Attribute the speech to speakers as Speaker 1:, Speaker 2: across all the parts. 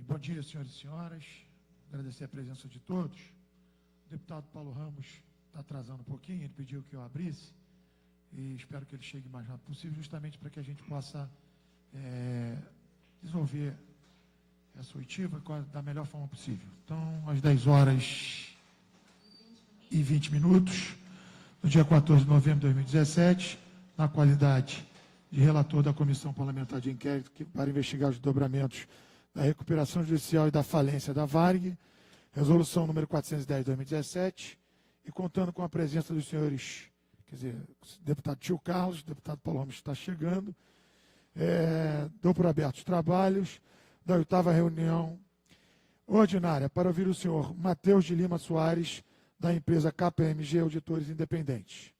Speaker 1: Bom dia, senhores e senhoras. Agradecer a presença de todos. O deputado Paulo Ramos está atrasando um pouquinho, ele pediu que eu abrisse e espero que ele chegue o mais rápido possível, justamente para que a gente possa desenvolver essa oitiva da melhor forma possível. Então, às 10h20, no dia 14 de novembro de 2017, na qualidade de relator da Comissão Parlamentar de Inquérito para investigar os desdobramentos da recuperação judicial e da falência da Varig, resolução número 410 de 2017, e contando com a presença dos senhores, quer dizer, deputado Tio Carlos, deputado Paulo Ramos está chegando, dou por aberto os trabalhos da 8ª reunião ordinária para ouvir o senhor Matheus de Lima Soares, da empresa KPMG Auditores Independentes.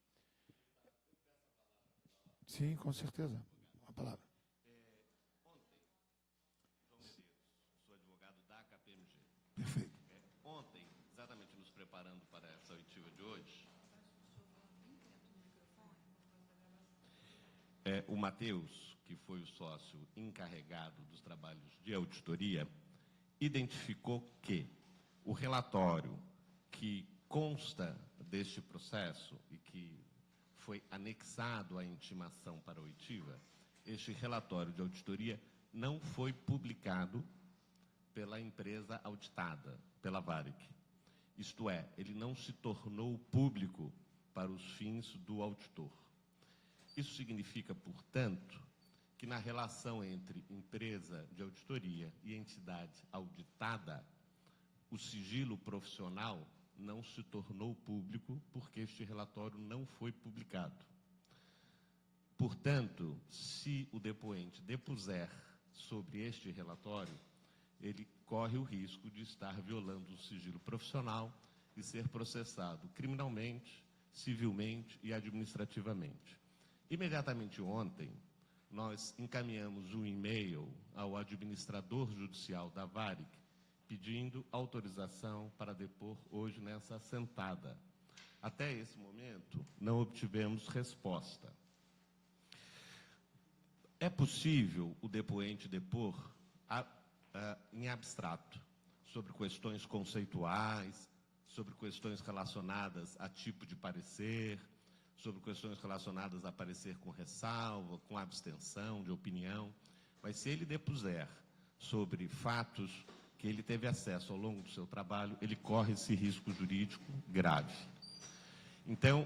Speaker 1: Sim, com certeza. A palavra.
Speaker 2: Sou advogado da KPMG.
Speaker 1: Perfeito.
Speaker 2: Ontem, exatamente nos preparando para essa oitiva de hoje, o Matheus, que foi o sócio encarregado dos trabalhos de auditoria, identificou que o relatório que consta deste processo e que foi anexado à intimação para a oitiva, este relatório de auditoria não foi publicado pela empresa auditada, pela Varig. Isto é, ele não se tornou público para os fins do auditor. Isso significa, portanto, que na relação entre empresa de auditoria e entidade auditada, o sigilo profissional não se tornou público porque este relatório não foi publicado. Portanto, se o depoente depuser sobre este relatório, ele corre o risco de estar violando o sigilo profissional e ser processado criminalmente, civilmente e administrativamente. Imediatamente ontem, nós encaminhamos um e-mail ao administrador judicial da Varig, pedindo autorização para depor hoje nessa assentada. Até esse momento, não obtivemos resposta. É possível o depoente depor em abstrato, sobre questões conceituais, sobre questões relacionadas a tipo de parecer, sobre questões relacionadas a parecer com ressalva, com abstenção de opinião, mas se ele depuser sobre fatos que ele teve acesso ao longo do seu trabalho, ele corre esse risco jurídico grave. Então,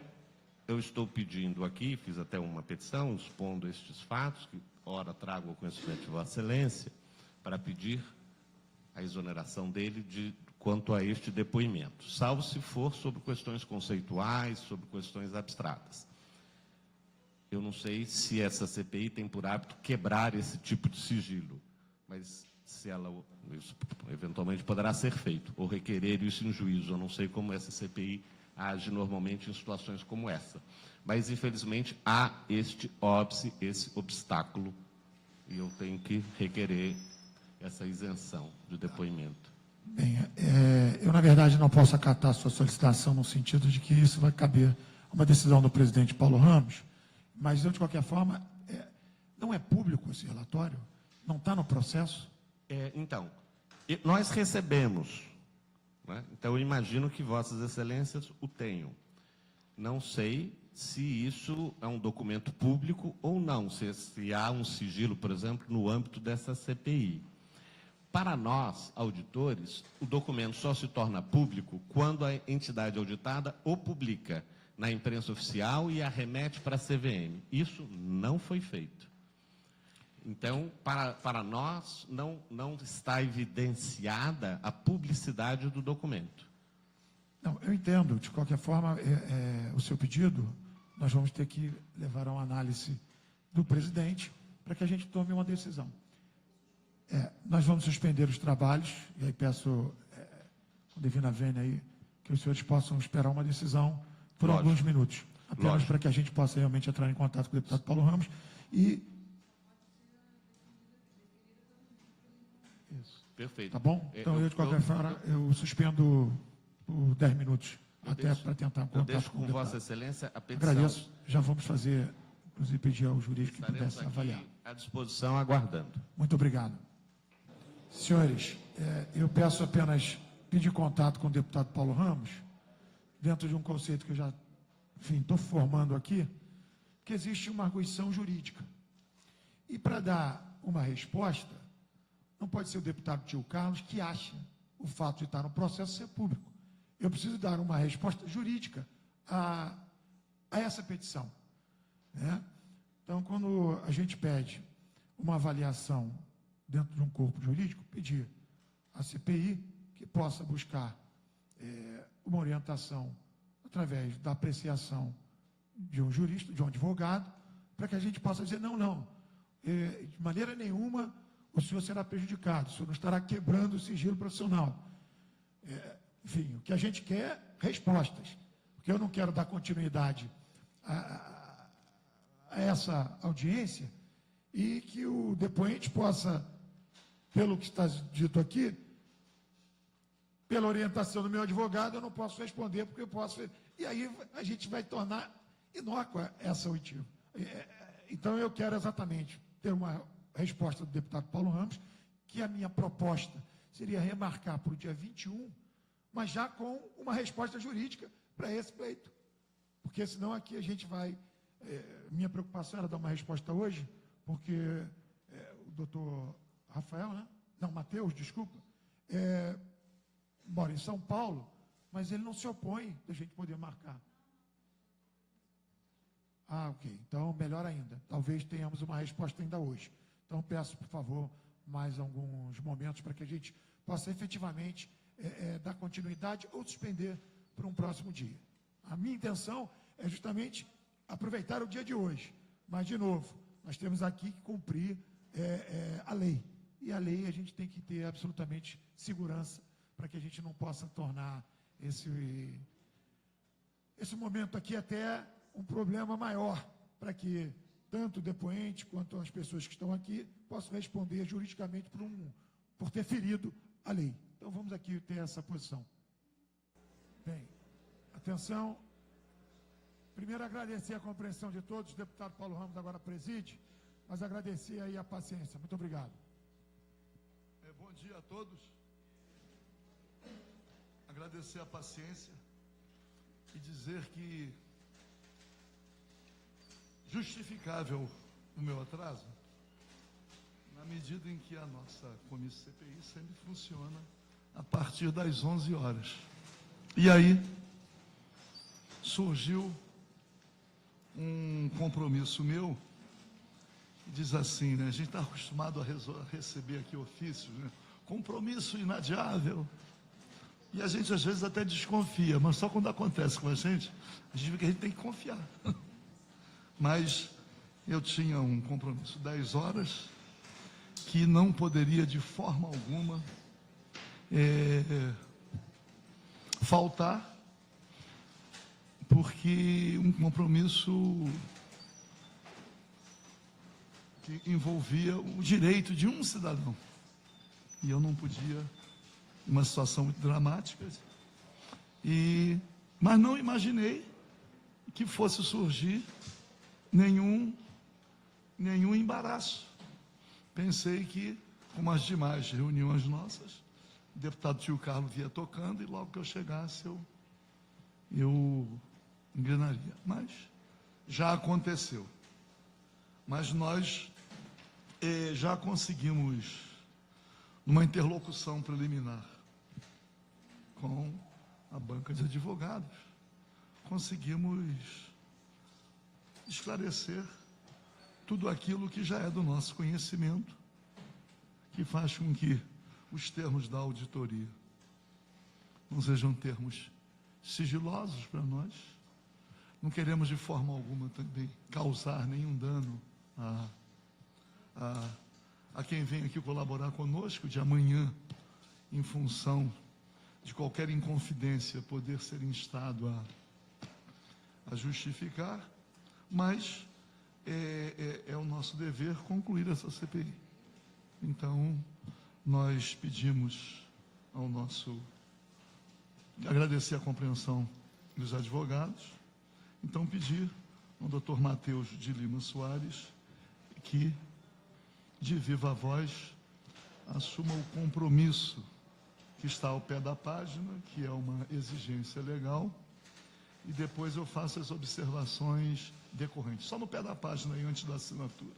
Speaker 2: eu estou pedindo aqui, fiz até uma petição expondo estes fatos, que ora trago ao conhecimento de Vossa Excelência, para pedir a exoneração dele quanto a este depoimento, salvo se for sobre questões conceituais, sobre questões abstratas. Eu não sei se essa CPI tem por hábito quebrar esse tipo de sigilo, mas se ela, isso eventualmente poderá ser feito, ou requerer isso em juízo. Eu não sei como essa CPI age normalmente em situações como essa. Mas, infelizmente, há este óbice, esse obstáculo, e eu tenho que requerer essa isenção de depoimento.
Speaker 1: Bem, eu, na verdade, não posso acatar a sua solicitação no sentido de que isso vai caber a uma decisão do presidente Paulo Ramos, mas eu, de qualquer forma, não é público esse relatório? Não está no processo?
Speaker 2: Então, nós recebemos, né? Então eu imagino que Vossas Excelências o tenham. Não sei se isso é um documento público ou não, se há um sigilo, por exemplo, no âmbito dessa CPI. Para nós, auditores, o documento só se torna público quando a entidade auditada o publica na imprensa oficial e a remete para a CVM. Isso não foi feito. Então, para nós, não está evidenciada a publicidade do documento.
Speaker 1: Não, eu entendo. De qualquer forma, o seu pedido, nós vamos ter que levar a uma análise do presidente para que a gente tome uma decisão. Nós vamos suspender os trabalhos, e aí peço, com devida vênia aí, que os senhores possam esperar uma decisão por alguns minutos. Apenas para que a gente possa realmente entrar em contato com o deputado Paulo Ramos e... Isso.
Speaker 2: Perfeito.
Speaker 1: Tá bom? Então, eu, de qualquer forma, eu suspendo por 10 minutos, até para tentar contato
Speaker 2: eu deixo
Speaker 1: com o
Speaker 2: com
Speaker 1: deputado.
Speaker 2: Vossa Excelência a petição.
Speaker 1: Agradeço. Já vamos fazer, inclusive, pedir ao jurídico que
Speaker 2: Estaremos
Speaker 1: pudesse avaliar.
Speaker 2: aqui à disposição, aguardando.
Speaker 1: Muito obrigado. Senhores, Eu peço apenas pedir contato com o deputado Paulo Ramos, dentro de um conceito que eu já, enfim, estou formando aqui, que existe uma arguição jurídica. E para dar uma resposta, não pode ser o deputado Tio Carlos que acha o fato de estar no processo ser público. Eu preciso dar uma resposta jurídica a essa petição, né? Então, quando a gente pede uma avaliação dentro de um corpo jurídico, pedir à CPI que possa buscar uma orientação através da apreciação de um jurista, de um advogado, para que a gente possa dizer, não, de maneira nenhuma o senhor será prejudicado, o senhor não estará quebrando o sigilo profissional. Enfim, o que a gente quer é respostas, porque eu não quero dar continuidade a essa audiência e que o depoente possa, pelo que está dito aqui, pela orientação do meu advogado, eu não posso responder, porque eu posso... E aí a gente vai tornar inócua essa oitiva. Então, eu quero exatamente ter uma resposta do deputado Paulo Ramos, que a minha proposta seria remarcar para o dia 21, mas já com uma resposta jurídica para esse pleito. Porque senão aqui a gente vai... minha preocupação era dar uma resposta hoje, porque o doutor Rafael, né? Não, Matheus, desculpa, mora em São Paulo, mas ele não se opõe da gente poder marcar. Ok. Então, melhor ainda. Talvez tenhamos uma resposta ainda hoje. Então, peço, por favor, mais alguns momentos para que a gente possa efetivamente dar continuidade ou suspender para um próximo dia. A minha intenção é justamente aproveitar o dia de hoje. Mas, de novo, nós temos aqui que cumprir a lei. E a lei a gente tem que ter absolutamente segurança para que a gente não possa tornar esse momento aqui até um problema maior, para que tanto o depoente quanto as pessoas que estão aqui possam responder juridicamente por ter ferido a lei. Então, vamos aqui ter essa posição. Bem, atenção. Primeiro, agradecer a compreensão de todos. O deputado Paulo Ramos agora preside, mas agradecer aí a paciência. Muito obrigado.
Speaker 3: Bom dia a todos. Agradecer a paciência e dizer que justificável o meu atraso, na medida em que a nossa comissão CPI sempre funciona a partir das 11 horas. E aí surgiu um compromisso meu, diz assim, né? A gente está acostumado a receber aqui ofícios, né? Compromisso inadiável. E a gente às vezes até desconfia, mas só quando acontece com a gente vê que a gente tem que confiar. Mas eu tinha um compromisso 10 horas, que não poderia de forma alguma faltar, porque um compromisso que envolvia o direito de um cidadão. E eu não podia, uma situação muito dramática, mas não imaginei que fosse surgir nenhum embaraço. Pensei que, como as demais reuniões nossas, o deputado Tio Carlos vinha tocando e logo que eu chegasse eu engrenaria. Mas já aconteceu. Mas nós já conseguimos, numa interlocução preliminar com a banca de advogados, conseguimos esclarecer tudo aquilo que já é do nosso conhecimento, que faz com que os termos da auditoria não sejam termos sigilosos para nós. Não queremos de forma alguma também causar nenhum dano a quem vem aqui colaborar conosco de amanhã, em função de qualquer inconfidência, poder ser instado a justificar, mas é o nosso dever concluir essa CPI. Então, nós pedimos agradecer a compreensão dos advogados, então pedir ao doutor Matheus de Lima Soares que, de viva voz, assuma o compromisso que está ao pé da página, que é uma exigência legal, e depois eu faço as observações decorrentes. Só no pé da página aí, antes da assinatura.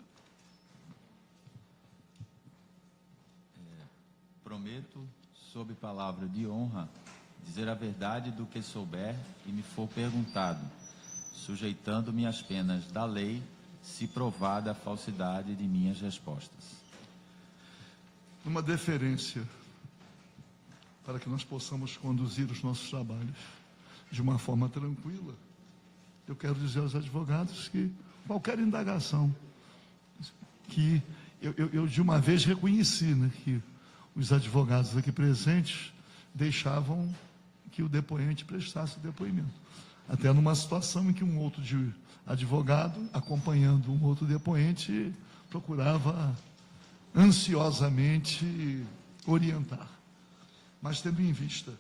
Speaker 4: Prometo, sob palavra de honra, dizer a verdade do que souber e me for perguntado, sujeitando-me às penas da lei, se provada a falsidade de minhas respostas.
Speaker 3: Uma deferência para que nós possamos conduzir os nossos trabalhos de uma forma tranquila, eu quero dizer aos advogados que qualquer indagação, que eu de uma vez reconheci, né, que os advogados aqui presentes deixavam que o depoente prestasse o depoimento. Até numa situação em que um outro advogado, acompanhando um outro depoente, procurava ansiosamente orientar. Mas tendo em vista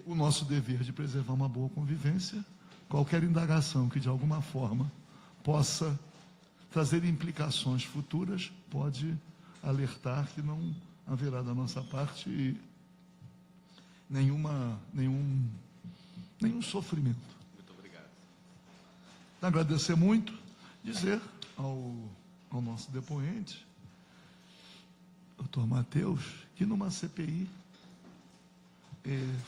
Speaker 3: o nosso dever de preservar uma boa convivência, qualquer indagação que de alguma forma possa trazer implicações futuras, pode alertar que não haverá da nossa parte nenhum sofrimento.
Speaker 2: Muito obrigado.
Speaker 3: Agradecer muito, dizer ao nosso depoente, doutor Matheus, que numa CPI,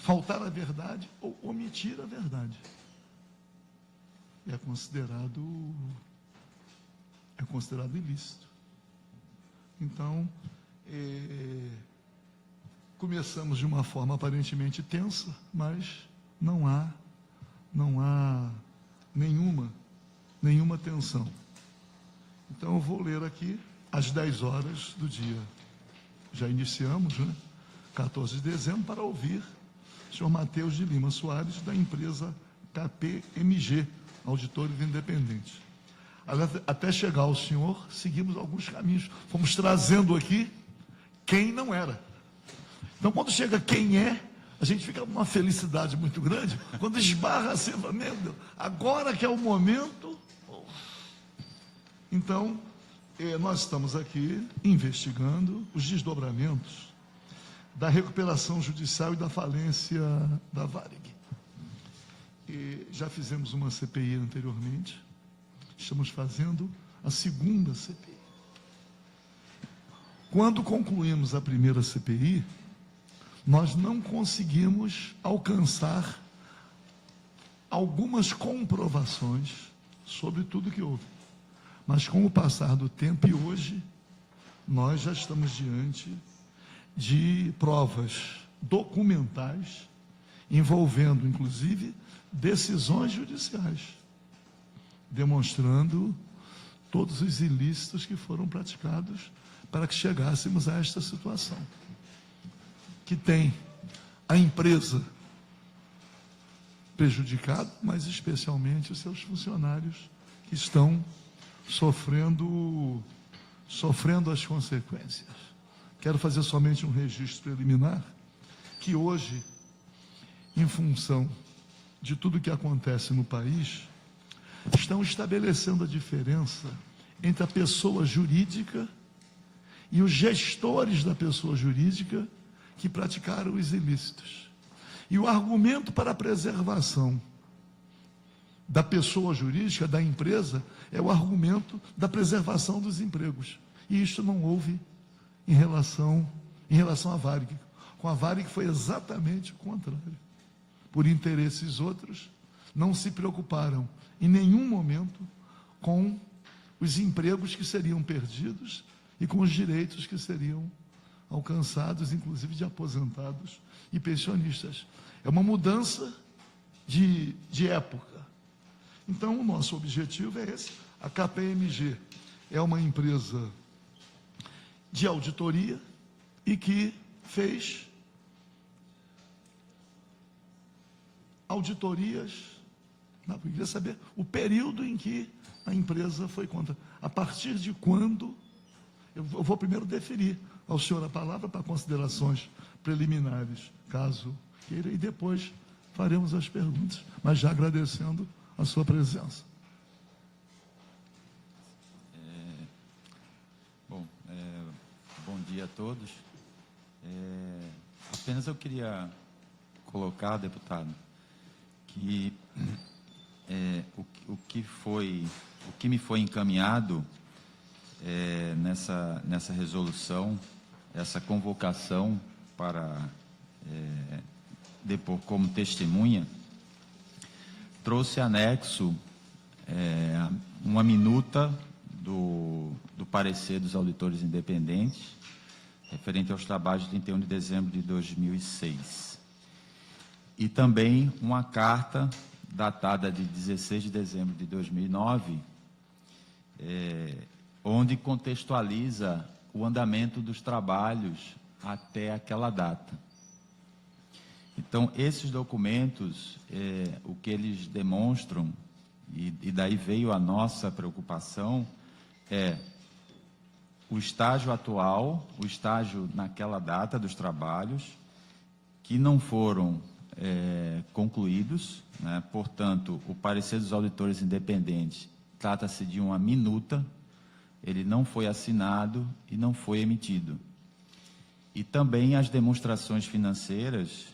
Speaker 3: faltar a verdade ou omitir a verdade é considerado ilícito. Então, começamos de uma forma aparentemente tensa, mas não há nenhuma tensão. Então eu vou ler aqui às 10 horas do dia. Já iniciamos, né? 14 de dezembro, para ouvir o senhor Matheus de Lima Soares, da empresa KPMG, Auditores Independentes. Até chegar ao senhor, seguimos alguns caminhos. Fomos trazendo aqui quem não era. Então, quando chega quem é, a gente fica com uma felicidade muito grande. Quando esbarra assim, meu Deus, agora que é o momento. Então, nós estamos aqui investigando os desdobramentos da recuperação judicial e da falência da Varig. Já fizemos uma CPI anteriormente, estamos fazendo a segunda CPI. Quando concluímos a primeira CPI, nós não conseguimos alcançar algumas comprovações sobre tudo que houve. Mas com o passar do tempo, e hoje, nós já estamos diante de provas documentais, envolvendo, inclusive, decisões judiciais, demonstrando todos os ilícitos que foram praticados para que chegássemos a esta situação, que tem a empresa prejudicada, mas especialmente os seus funcionários que estão sofrendo as consequências. Quero fazer somente um registro preliminar, que hoje, em função de tudo que acontece no país, estão estabelecendo a diferença entre a pessoa jurídica e os gestores da pessoa jurídica que praticaram os ilícitos. E o argumento para a preservação da pessoa jurídica, da empresa, é o argumento da preservação dos empregos. E isto não houve em relação à Varig. Com a Varig foi exatamente o contrário. Por interesses outros, não se preocuparam em nenhum momento com os empregos que seriam perdidos e com os direitos que seriam alcançados, inclusive de aposentados e pensionistas. É uma mudança de época. Então, o nosso objetivo é esse. A KPMG é uma empresa de auditoria e que fez auditorias. Eu queria saber o período em que a empresa foi contra. A partir de quando, eu vou primeiro deferir ao senhor a palavra para considerações preliminares, caso queira, e depois faremos as perguntas, mas já agradecendo a sua presença.
Speaker 4: Bom dia a todos. Apenas eu queria colocar, deputado, que o que me foi encaminhado nessa resolução, essa convocação para depor como testemunha, trouxe anexo uma minuta do parecer dos auditores independentes, referente aos trabalhos de 31 de dezembro de 2006. E também uma carta datada de 16 de dezembro de 2009, onde contextualiza o andamento dos trabalhos até aquela data. Então, esses documentos, o que eles demonstram, e daí veio a nossa preocupação, o estágio atual, o estágio naquela data dos trabalhos, que não foram concluídos, né? Portanto, o parecer dos auditores independentes trata-se de uma minuta, ele não foi assinado e não foi emitido. E também as demonstrações financeiras,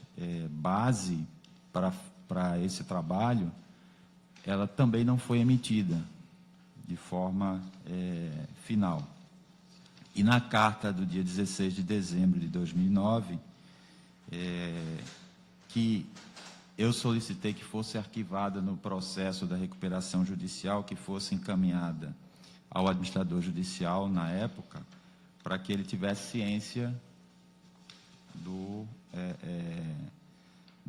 Speaker 4: base para esse trabalho, ela também não foi emitida de forma final. E na carta do dia 16 de dezembro de 2009, que eu solicitei que fosse arquivada no processo da recuperação judicial, que fosse encaminhada ao administrador judicial na época, para que ele tivesse ciência do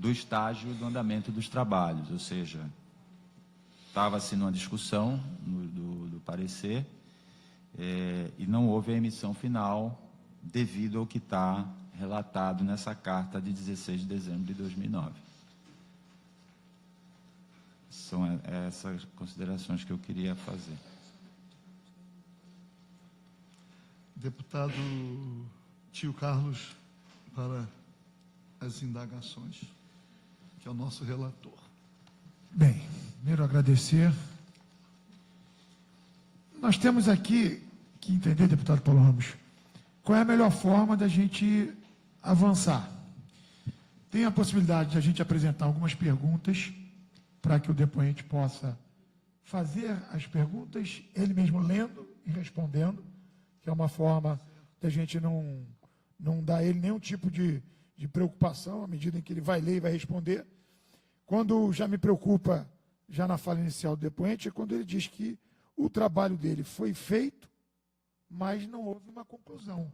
Speaker 4: estágio do andamento dos trabalhos, ou seja, estava-se numa discussão do parecer, e não houve a emissão final devido ao que está relatado nessa carta de 16 de dezembro de 2009. São essas considerações que eu queria fazer.
Speaker 3: Deputado Tio Carlos, para as indagações, que é o nosso relator.
Speaker 1: Bem, primeiro agradecer. Nós temos aqui que entender, deputado Paulo Ramos, qual é a melhor forma da gente avançar. Tem a possibilidade de a gente apresentar algumas perguntas para que o depoente possa fazer as perguntas, ele mesmo lendo e respondendo, que é uma forma da gente não dar a ele nenhum tipo de preocupação à medida em que ele vai ler e vai responder. Quando já me preocupa, já na fala inicial do depoente, é quando ele diz que o trabalho dele foi feito, mas não houve uma conclusão.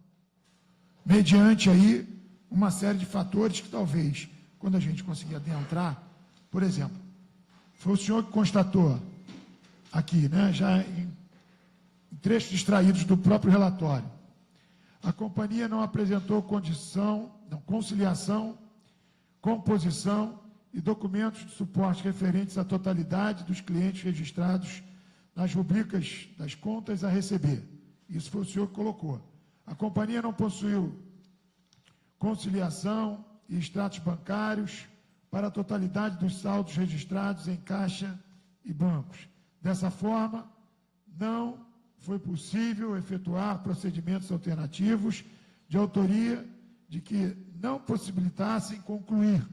Speaker 1: Mediante aí uma série de fatores que talvez, quando a gente conseguir adentrar, por exemplo, foi o senhor que constatou aqui, né, já em trechos extraídos do próprio relatório. A companhia não apresentou conciliação, composição e documentos de suporte referentes à totalidade dos clientes registrados nas rubricas das contas a receber. Isso foi o senhor que colocou. A companhia não possuiu conciliação e extratos bancários para a totalidade dos saldos registrados em caixa e bancos. Dessa forma, não foi possível efetuar procedimentos alternativos de autoria de que não possibilitassem concluir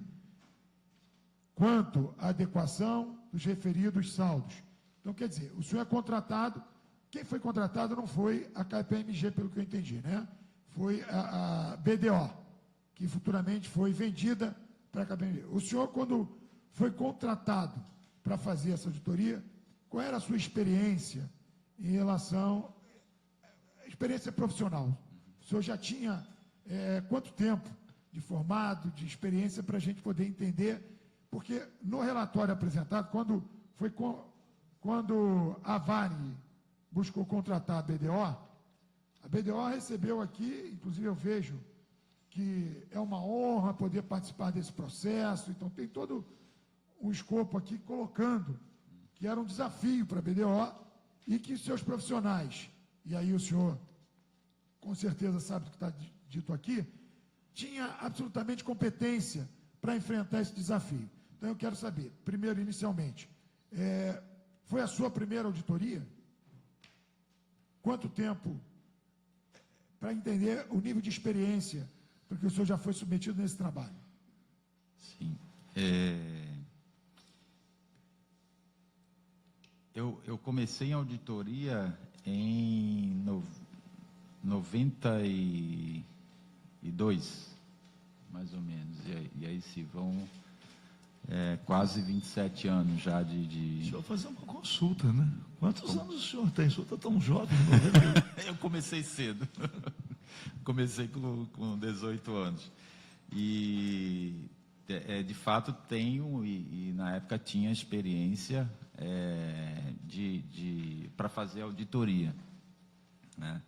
Speaker 1: quanto à adequação dos referidos saldos. Então, quer dizer, o senhor é contratado, quem foi contratado não foi a KPMG, pelo que eu entendi, né? Foi a BDO, que futuramente foi vendida para a KPMG. O senhor, quando foi contratado para fazer essa auditoria, qual era a sua experiência em relação à experiência profissional? O senhor já tinha quanto tempo de formado, de experiência, para a gente poder entender? Porque no relatório apresentado, quando a Vale buscou contratar a BDO recebeu aqui, inclusive eu vejo que é uma honra poder participar desse processo, então tem todo um escopo aqui colocando que era um desafio para a BDO e que seus profissionais, e aí o senhor com certeza sabe do que está dito aqui, tinha absolutamente competência para enfrentar esse desafio. Então eu quero saber, primeiro, inicialmente, foi a sua primeira auditoria? Quanto tempo, para entender o nível de experiência porque o senhor já foi submetido nesse trabalho.
Speaker 4: Sim. Eu comecei em auditoria em 92, mais ou menos. E aí se vão quase 27 anos já
Speaker 3: Deixa eu fazer uma consulta, né? Quantos anos o senhor tem? O senhor está tão jovem.
Speaker 4: Eu comecei cedo. Comecei com 18 anos. E, de fato, tenho, e na época tinha experiência para fazer auditoria, né?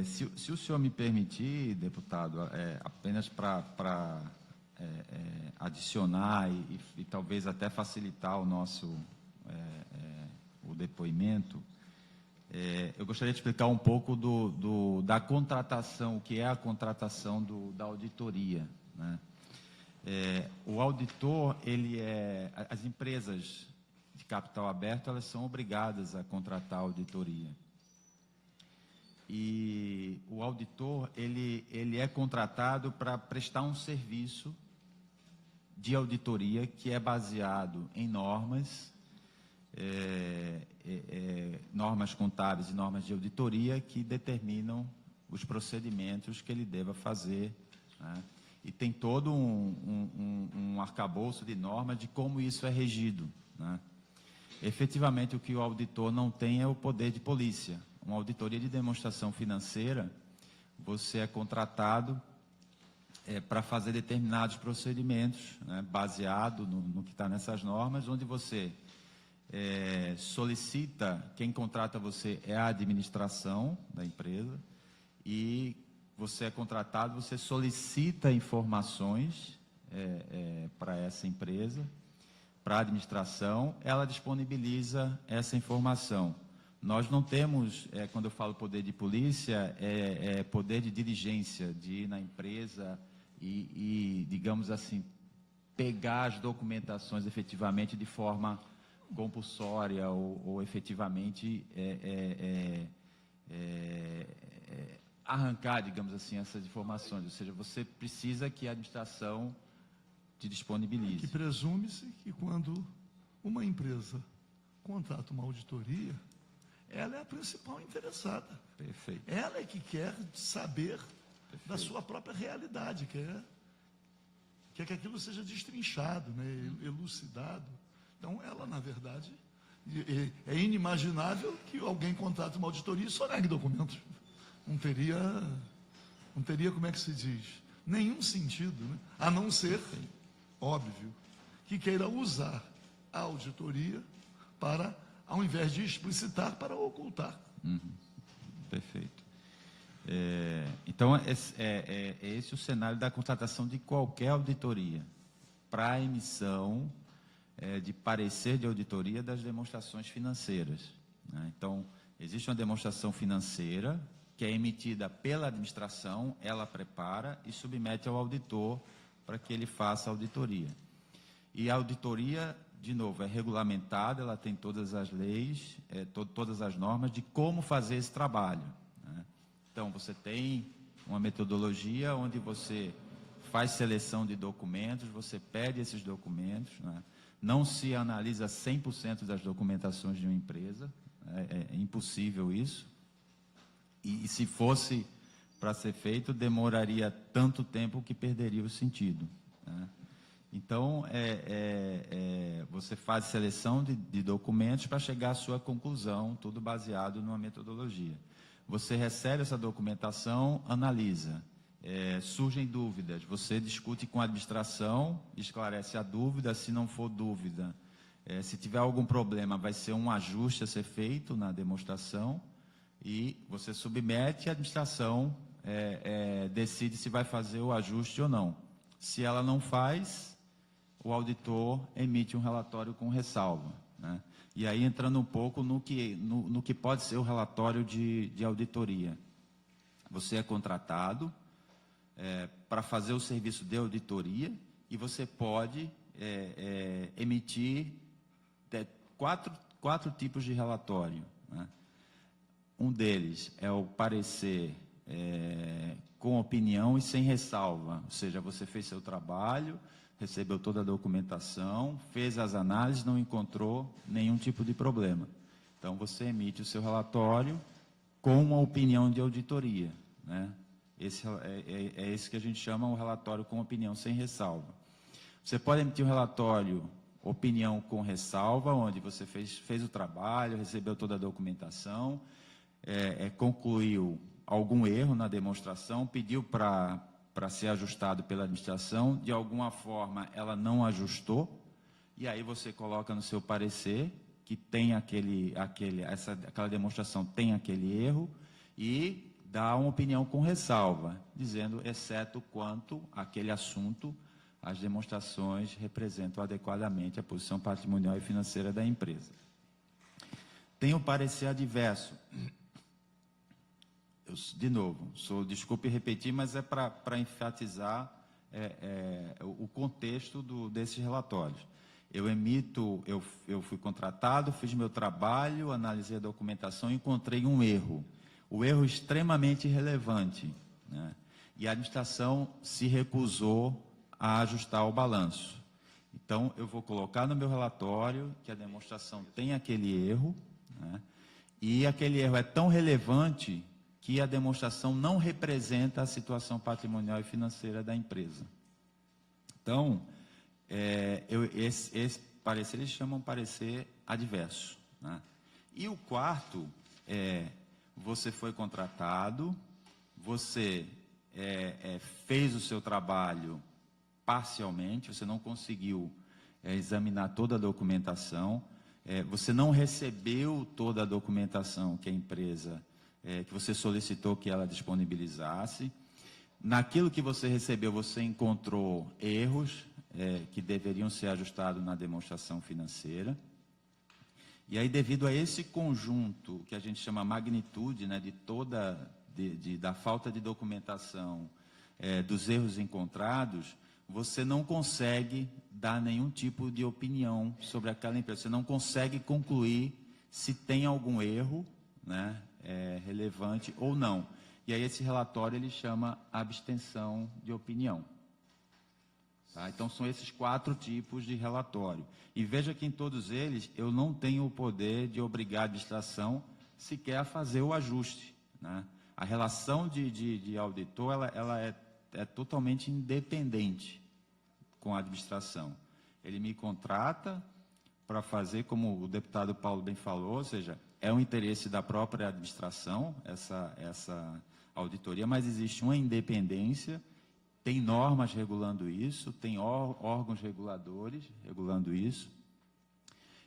Speaker 4: Se o senhor me permitir, deputado, apenas para adicionar e talvez até facilitar o nosso o depoimento, eu gostaria de explicar um pouco da contratação, o que é a contratação da auditoria, né? O auditor, as empresas de capital aberto, elas são obrigadas a contratar a auditoria. E o auditor, ele é contratado para prestar um serviço de auditoria que é baseado em normas, normas contábeis e normas de auditoria que determinam os procedimentos que ele deva fazer, né? E tem todo um arcabouço de normas de como isso é regido, né? Efetivamente, o que o auditor não tem é o poder de polícia. Uma auditoria de demonstração financeira, você é contratado para fazer determinados procedimentos, né, baseado no que está nessas normas, onde você solicita, quem contrata você é a administração da empresa, e você é contratado, você solicita informações para essa empresa, para a administração, ela disponibiliza essa informação. Nós não temos, quando eu falo poder de polícia, poder de diligência, de ir na empresa e, digamos assim, pegar as documentações efetivamente de forma compulsória ou efetivamente arrancar, digamos assim, essas informações. Ou seja, você precisa que a administração te disponibilize.
Speaker 3: Que presume-se que quando uma empresa contrata uma auditoria, ela é a principal interessada.
Speaker 4: Perfeito.
Speaker 3: Ela é que quer saber da sua própria realidade, quer que aquilo seja destrinchado, né, elucidado. Então, ela, na verdade, é inimaginável que alguém contrate uma auditoria e só negue documentos. Não teria, como é que se diz, nenhum sentido, né? A não ser, óbvio, que queira usar a auditoria para, ao invés de explicitar, para ocultar.
Speaker 4: Perfeito. Então, é esse o cenário da contratação de qualquer auditoria, para a emissão de parecer de auditoria das demonstrações financeiras, né? Então, existe uma demonstração financeira que é emitida pela administração, ela prepara e submete ao auditor para que ele faça a auditoria. E a auditoria, de novo, é regulamentada, ela tem todas as leis, todas as normas de como fazer esse trabalho, né? Então, você tem uma metodologia onde você faz seleção de documentos, você pede esses documentos, né? Não se analisa 100% das documentações de uma empresa, é impossível isso. E se fosse para ser feito, demoraria tanto tempo que perderia o sentido, né? Então, você faz seleção de documentos para chegar à sua conclusão, tudo baseado numa metodologia. Você recebe essa documentação, analisa. Surgem dúvidas, você discute com a administração, esclarece a dúvida. Se não for dúvida, se tiver algum problema, vai ser um ajuste a ser feito na demonstração, e você submete, a administração decide se vai fazer o ajuste ou não. Se ela não faz, o auditor emite um relatório com ressalva, né? E aí, entrando um pouco no que pode ser o relatório de auditoria. Você é contratado para fazer o serviço de auditoria, e você pode emitir quatro tipos de relatório, né? Um deles é o parecer com opinião e sem ressalva, ou seja, você fez seu trabalho, recebeu toda a documentação, fez as análises, não encontrou nenhum tipo de problema. Então, você emite o seu relatório com uma opinião de auditoria, né? Esse é esse que a gente chama o relatório com opinião sem ressalva. Você pode emitir um relatório, opinião com ressalva, onde você fez o trabalho, recebeu toda a documentação, concluiu algum erro na demonstração, pediu para ser ajustado pela administração, de alguma forma ela não ajustou, e aí você coloca no seu parecer que tem aquela demonstração tem aquele erro, e dá uma opinião com ressalva, dizendo, exceto quanto aquele assunto, as demonstrações representam adequadamente a posição patrimonial e financeira da empresa. Tem o parecer adverso. De novo, desculpe repetir, mas é para enfatizar o contexto desses relatórios. Eu fui contratado, fiz meu trabalho, analisei a documentação e encontrei um erro. O erro extremamente relevante, né? E a administração se recusou a ajustar o balanço. Então, eu vou colocar no meu relatório que a demonstração tem aquele erro, né? E aquele erro é tão relevante que a demonstração não representa a situação patrimonial e financeira da empresa. Então, esse parecer eles chamam parecer adverso, né? E o quarto você foi contratado, você fez o seu trabalho parcialmente, você não conseguiu examinar toda a documentação, você não recebeu toda a documentação que a empresa, que você solicitou que ela disponibilizasse. Naquilo que você recebeu, você encontrou erros que deveriam ser ajustados na demonstração financeira. E aí, devido a esse conjunto, que a gente chama magnitude, né, da falta de documentação, dos erros encontrados, você não consegue dar nenhum tipo de opinião sobre aquela empresa. Você não consegue concluir se tem algum erro, né, relevante ou não. E aí, esse relatório ele chama abstenção de opinião. Tá? Então, são esses 4 tipos de relatório. E veja que em todos eles, eu não tenho o poder de obrigar a administração sequer a fazer o ajuste, né? A relação de auditor, ela é totalmente independente com a administração. Ele me contrata para fazer, como o deputado Paulo bem falou, ou seja, é um interesse da própria administração, essa auditoria, mas existe uma independência. Tem normas regulando isso, tem órgãos reguladores regulando isso,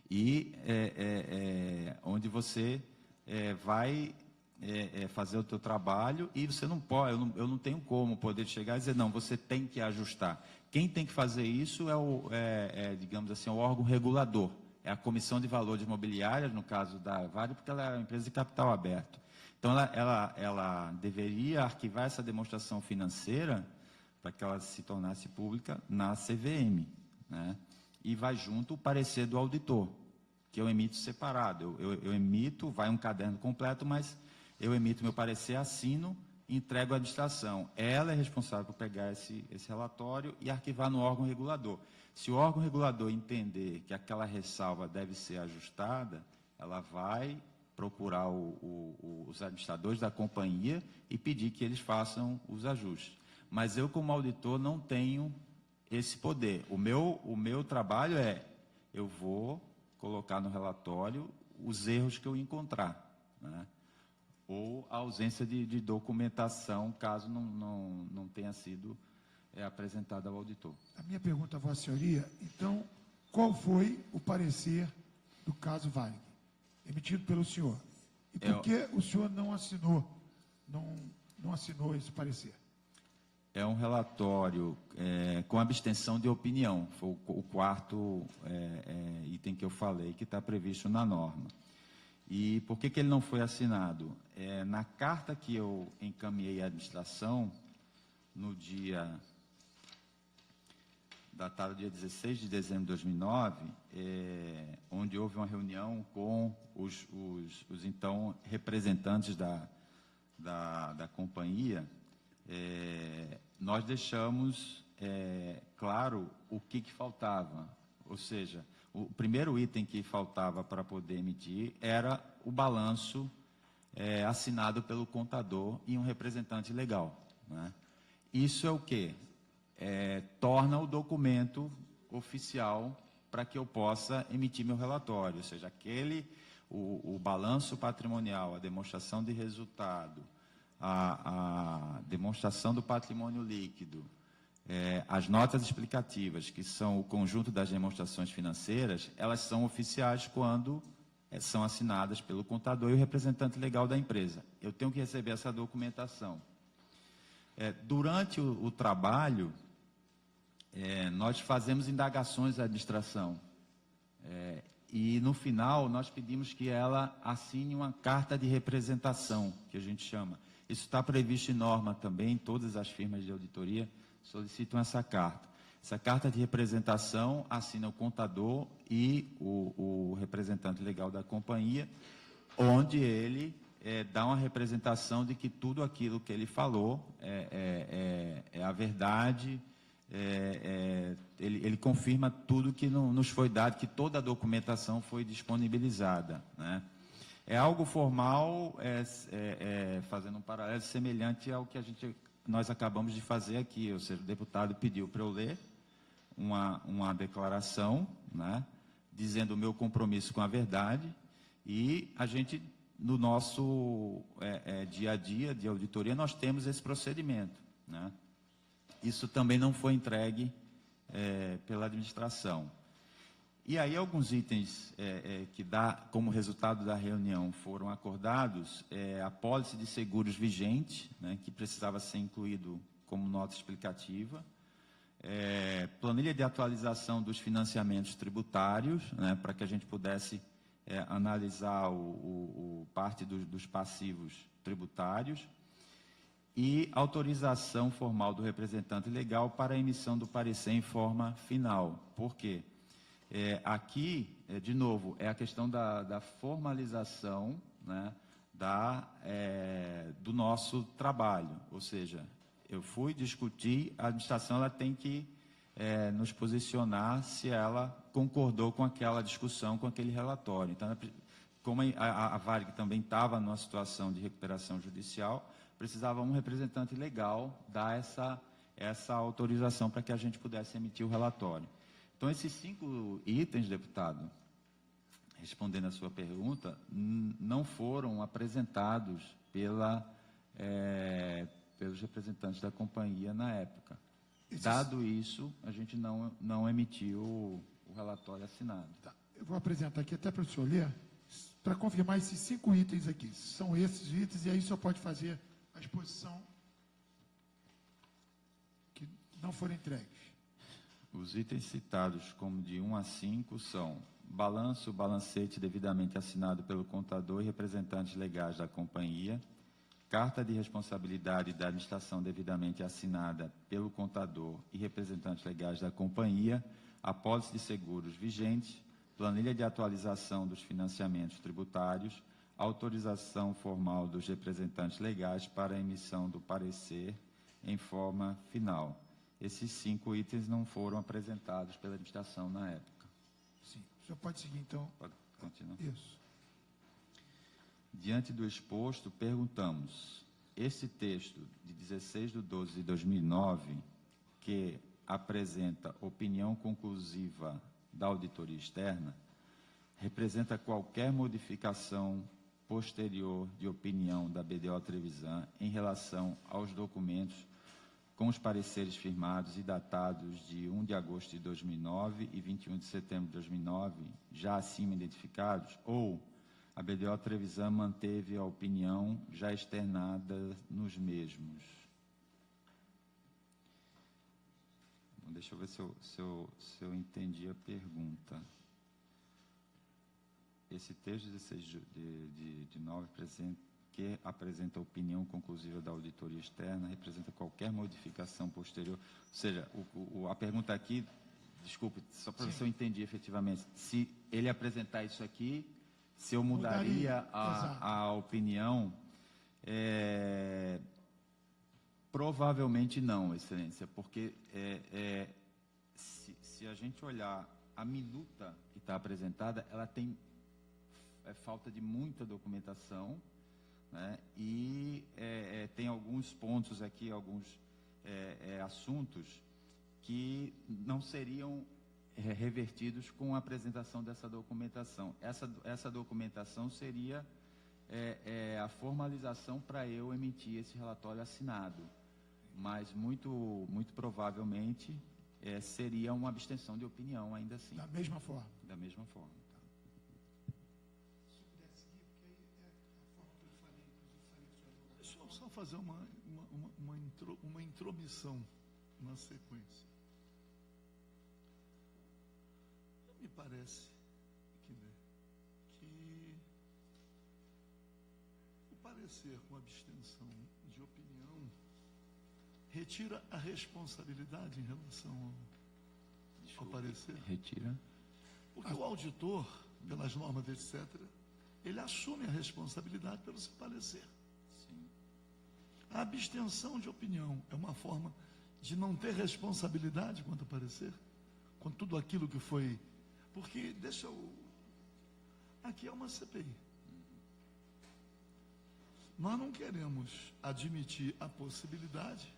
Speaker 4: e onde você vai fazer o teu trabalho e você não pode, eu não tenho como poder chegar e dizer, não, você tem que ajustar. Quem tem que fazer isso digamos assim, o órgão regulador, é a Comissão de Valores Imobiliários, no caso da Vale, porque ela é uma empresa de capital aberto. Então, ela deveria arquivar essa demonstração financeira para que ela se tornasse pública na CVM, né? E vai junto o parecer do auditor, que eu emito separado. Eu emito, vai um caderno completo, mas eu emito meu parecer, assino e entrego à administração. Ela é responsável por pegar esse relatório e arquivar no órgão regulador. Se o órgão regulador entender que aquela ressalva deve ser ajustada, ela vai procurar os administradores da companhia e pedir que eles façam os ajustes. Mas eu, como auditor, não tenho esse poder. O meu trabalho eu vou colocar no relatório os erros que eu encontrar, né? Ou a ausência de documentação, caso não tenha sido apresentada ao auditor.
Speaker 1: A minha pergunta a Vossa Senhoria, então, qual foi o parecer do caso Varig, emitido pelo senhor? E por que o senhor não assinou esse parecer?
Speaker 4: É um relatório com abstenção de opinião. Foi o quarto item que eu falei, que está previsto na norma. E por que ele não foi assinado? Na carta que eu encaminhei à administração, no datado dia 16 de dezembro de 2009, onde houve uma reunião com os então representantes da companhia, nós deixamos claro o que faltava, ou seja, o primeiro item que faltava para poder emitir era o balanço assinado pelo contador e um representante legal, né? Isso é o quê? Torna o documento oficial para que eu possa emitir meu relatório, ou seja, o balanço patrimonial, a demonstração de resultado, a demonstração do patrimônio líquido, as notas explicativas, que são o conjunto das demonstrações financeiras, elas são oficiais quando são assinadas pelo contador e o representante legal da empresa. Eu tenho que receber essa documentação. Durante o trabalho, nós fazemos indagações à administração. E, no final, nós pedimos que ela assine uma carta de representação, que a gente chama. Isso está previsto em norma também, todas as firmas de auditoria solicitam essa carta. Essa carta de representação assina o contador e o representante legal da companhia, onde ele dá uma representação de que tudo aquilo que ele falou é a verdade. Ele confirma tudo que nos foi dado, que toda a documentação foi disponibilizada, né? É algo formal, fazendo um paralelo semelhante ao que nós acabamos de fazer aqui, ou seja, o deputado pediu para eu ler uma declaração, né, dizendo o meu compromisso com a verdade, e a gente, no nosso dia a dia de auditoria, nós temos esse procedimento, né? Isso também não foi entregue pela administração. E aí alguns itens que como resultado da reunião foram acordados, a apólice de seguros vigente, né, que precisava ser incluído como nota explicativa, planilha de atualização dos financiamentos tributários, né, para que a gente pudesse analisar parte dos passivos tributários, e autorização formal do representante legal para a emissão do parecer em forma final. Por quê? Aqui, de novo, é a questão da formalização, né, do nosso trabalho. Ou seja, eu fui discutir, a administração ela tem que nos posicionar se ela concordou com aquela discussão, com aquele relatório. Então, como a Varig também estava numa situação de recuperação judicial, precisava um representante legal dar essa autorização para que a gente pudesse emitir o relatório. Então, esses 5 itens, deputado, respondendo a sua pergunta, não foram apresentados pelos representantes da companhia na época. Dado isso, a gente não emitiu o relatório assinado.
Speaker 1: Tá. Eu vou apresentar aqui até para o senhor ler, para confirmar esses 5 itens aqui. São esses itens, e aí o senhor pode fazer a exposição que não foram entregues.
Speaker 4: Os itens citados como de 1 a 5 são balanço, balancete devidamente assinado pelo contador e representantes legais da companhia, carta de responsabilidade da administração devidamente assinada pelo contador e representantes legais da companhia, apólice de seguros vigente, planilha de atualização dos financiamentos tributários, autorização formal dos representantes legais para a emissão do parecer em forma final. Esses 5 itens não foram apresentados pela administração na época.
Speaker 1: Sim. O senhor pode seguir, então.
Speaker 4: Pode continuar.
Speaker 1: Isso.
Speaker 4: Diante do exposto, perguntamos, esse texto de 16/12/2009, que apresenta opinião conclusiva da auditoria externa, representa qualquer modificação posterior de opinião da BDO Trevisan em relação aos documentos com os pareceres firmados e datados de 1 de agosto de 2009 e 21 de setembro de 2009, já acima identificados, ou a BDO Trevisan manteve a opinião já externada nos mesmos. Bom, deixa eu ver se eu entendi a pergunta. Esse texto 16 de 9 que apresenta a opinião conclusiva da auditoria externa, representa qualquer modificação posterior. Ou seja, a pergunta aqui, desculpe, só para ver se eu entendi efetivamente, se ele apresentar isso aqui, se eu mudaria a opinião, Provavelmente não, Excelência, porque se a gente olhar a minuta que está apresentada, ela tem falta de muita documentação, né? E tem alguns pontos aqui, alguns assuntos que não seriam revertidos com a apresentação dessa documentação. Essa documentação seria a formalização para eu emitir esse relatório assinado, mas muito provavelmente seria uma abstenção de opinião ainda assim.
Speaker 1: Da mesma forma.
Speaker 4: Da mesma forma.
Speaker 3: Deixa eu só fazer uma intromissão na sequência. Me parece que o parecer com abstenção de opinião retira a responsabilidade em relação ao parecer.
Speaker 4: Retira.
Speaker 3: Porque o auditor, pelas normas, etc., ele assume a responsabilidade pelo seu parecer.
Speaker 4: Sim.
Speaker 3: A abstenção de opinião é uma forma de não ter responsabilidade quanto ao parecer, com tudo aquilo que foi. Porque, aqui é uma CPI. Nós não queremos admitir a possibilidade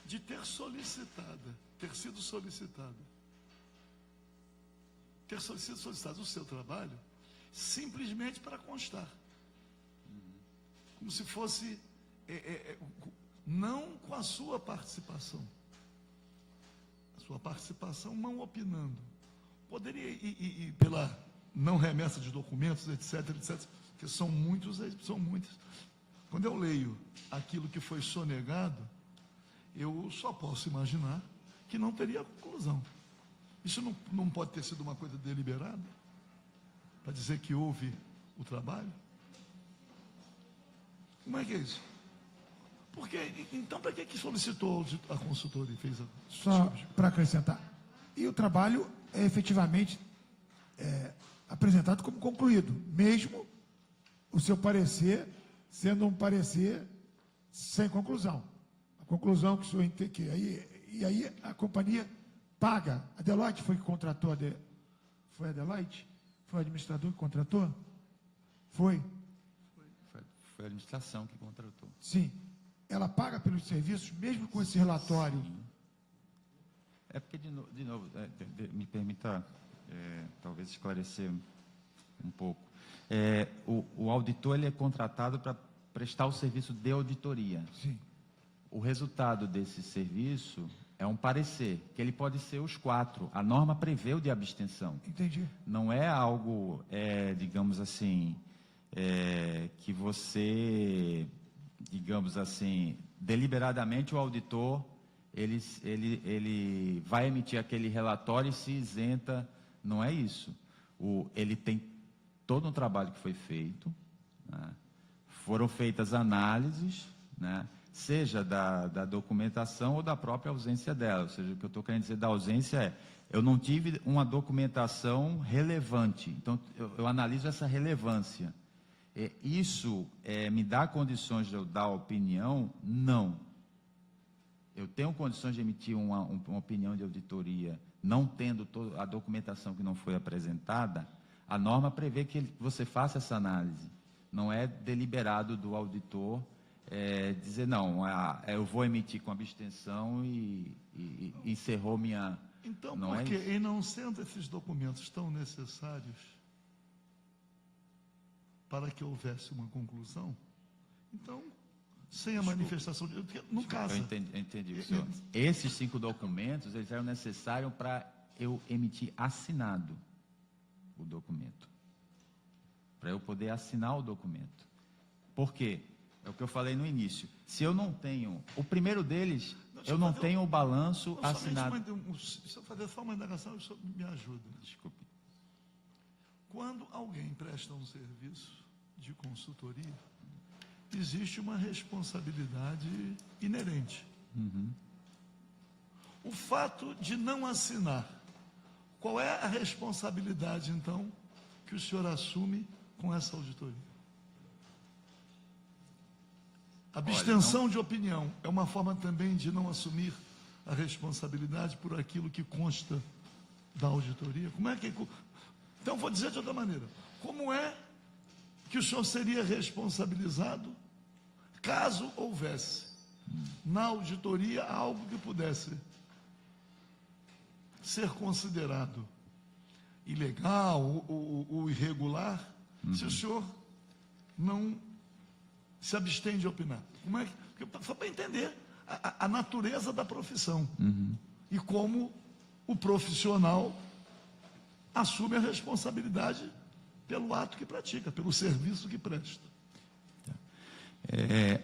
Speaker 3: de ter sido solicitado o seu trabalho simplesmente para constar. Como se fosse não com a sua participação. A sua participação não opinando. Poderia ir pela não remessa de documentos, etc., que são muitos. Quando eu leio aquilo que foi sonegado, eu só posso imaginar que não teria conclusão. Isso não pode ter sido uma coisa deliberada para dizer que houve o trabalho? Como é que é isso? Então, para que solicitou a consultoria e fez a...
Speaker 1: Só para acrescentar. E o trabalho é efetivamente apresentado como concluído, mesmo o seu parecer sendo um parecer sem conclusão. A conclusão que o senhor e aí a companhia paga. A Deloitte foi que contratou foi a Deloitte? Foi o administrador que contratou? Foi?
Speaker 4: Foi a administração que contratou.
Speaker 1: Sim. Ela paga pelos serviços, mesmo com esse relatório.
Speaker 4: Sim. É porque, de novo, me permita talvez esclarecer um pouco. O auditor ele é contratado para prestar o serviço de auditoria.
Speaker 1: Sim.
Speaker 4: O resultado desse serviço é um parecer, que ele pode ser os 4. A norma prevê o de abstenção.
Speaker 1: Entendi.
Speaker 4: Não é algo, digamos assim, que você, digamos assim, deliberadamente o auditor, ele vai emitir aquele relatório e se isenta. Não é isso. Ele tem todo um trabalho que foi feito, né? Foram feitas análises, né? Seja da documentação ou da própria ausência dela. Ou seja, o que eu estou querendo dizer da ausência eu não tive uma documentação relevante. Então, eu analiso essa relevância. Isso me dá condições de eu dar opinião? Não. Eu tenho condições de emitir uma opinião de auditoria, não tendo toda a documentação que não foi apresentada. A norma prevê que você faça essa análise. Não é deliberado do auditor dizer, não, eu vou emitir com abstenção e encerrou minha...
Speaker 3: Então,
Speaker 4: não
Speaker 3: porque,
Speaker 4: é
Speaker 3: em não sendo esses documentos tão necessários para que houvesse uma conclusão, então, sem a manifestação de... No caso...
Speaker 4: Eu entendi, senhor. Esses 5 documentos, eles eram necessários para eu emitir assinado o documento. Para eu poder assinar o documento. Por quê? É o que eu falei no início. Se eu não tenho... O primeiro deles, eu não tenho o balanço assinado.
Speaker 3: Se eu fazer só uma indagação, isso me ajuda.
Speaker 4: Desculpe.
Speaker 3: Quando alguém presta um serviço de consultoria, existe uma responsabilidade inerente.
Speaker 4: Uhum.
Speaker 3: O fato de não assinar, qual é a responsabilidade, então, que o senhor assume com essa auditoria? Abstenção de opinião é uma forma também de não assumir a responsabilidade por aquilo que consta da auditoria? Como é que... Então, vou dizer de outra maneira. Como é que o senhor seria responsabilizado caso houvesse na auditoria algo que pudesse ser considerado ilegal ou irregular, se o senhor não se abstém de opinar? Como é que... Só para entender a natureza da profissão e como o profissional assume a responsabilidade pelo ato que pratica, pelo serviço que presta.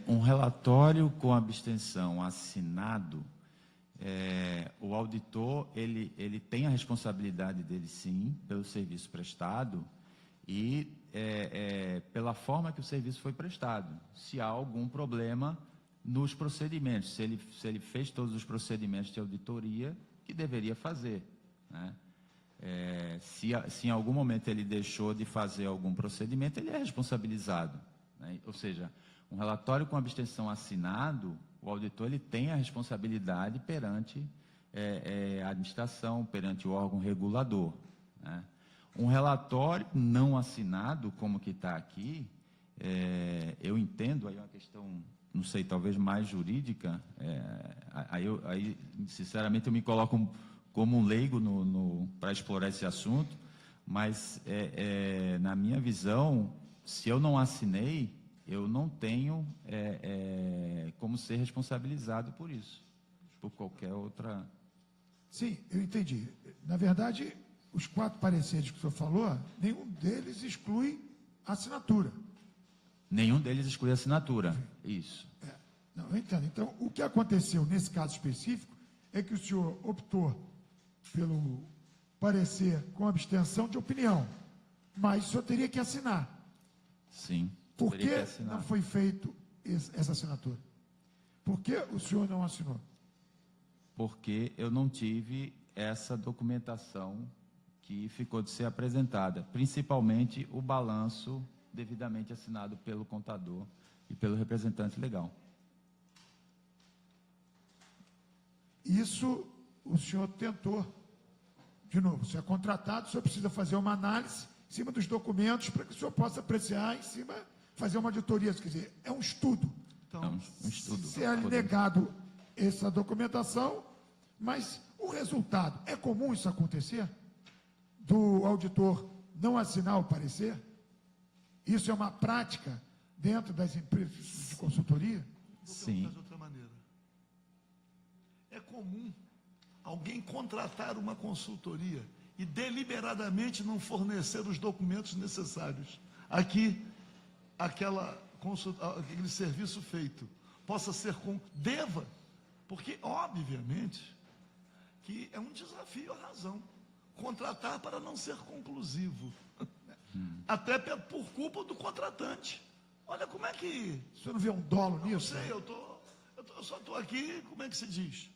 Speaker 4: Um relatório com abstenção assinado, o auditor ele tem a responsabilidade dele, sim, pelo serviço prestado e pela forma que o serviço foi prestado. Se há algum problema nos procedimentos, se ele fez todos os procedimentos de auditoria que deveria fazer, né? Se em algum momento ele deixou de fazer algum procedimento, ele é responsabilizado, né? Ou seja, um relatório com abstenção assinado, o auditor ele tem a responsabilidade perante a administração, perante o órgão regulador, né? Um relatório não assinado, como que está aqui, eu entendo, aí é uma questão, não sei, talvez mais jurídica, aí sinceramente eu me coloco como um leigo para explorar esse assunto, mas na minha visão, se eu não assinei, eu não tenho como ser responsabilizado por isso, por qualquer outra...
Speaker 1: Sim, eu entendi. Na verdade, os 4 pareceres que o senhor falou, nenhum deles exclui a assinatura.
Speaker 4: Nenhum deles exclui a assinatura, isso.
Speaker 1: Não, eu entendo. Então, o que aconteceu nesse caso específico é que o senhor optou pelo parecer com abstenção de opinião, mas o senhor teria que assinar.
Speaker 4: Sim.
Speaker 1: Por
Speaker 4: teria
Speaker 1: que
Speaker 4: que assinar.
Speaker 1: não foi feito essa assinatura? Por que o senhor não assinou?
Speaker 4: Porque eu não tive essa documentação que ficou de ser apresentada, principalmente o balanço devidamente assinado pelo contador e pelo representante legal.
Speaker 1: Isso o senhor tentou. De novo, o senhor é contratado, o senhor precisa fazer uma análise em cima dos documentos para que o senhor possa apreciar em cima, fazer uma auditoria, quer dizer, é um estudo.
Speaker 3: Então,
Speaker 4: Um estudo.
Speaker 1: Se é negado essa documentação, mas o resultado, é comum isso acontecer? Do auditor não assinar o parecer? Isso é uma prática dentro das empresas de consultoria?
Speaker 4: Sim.
Speaker 3: de outra maneira. É comum alguém contratar uma consultoria e deliberadamente não fornecer os documentos necessários. Aqui, aquele serviço feito possa ser deva, porque obviamente que é um desafio à razão contratar para não ser conclusivo, até por culpa do contratante. Olha como é que...
Speaker 1: O senhor não vê um dolo
Speaker 3: Não
Speaker 1: nisso?
Speaker 3: sei, eu só estou aqui, como é que se diz?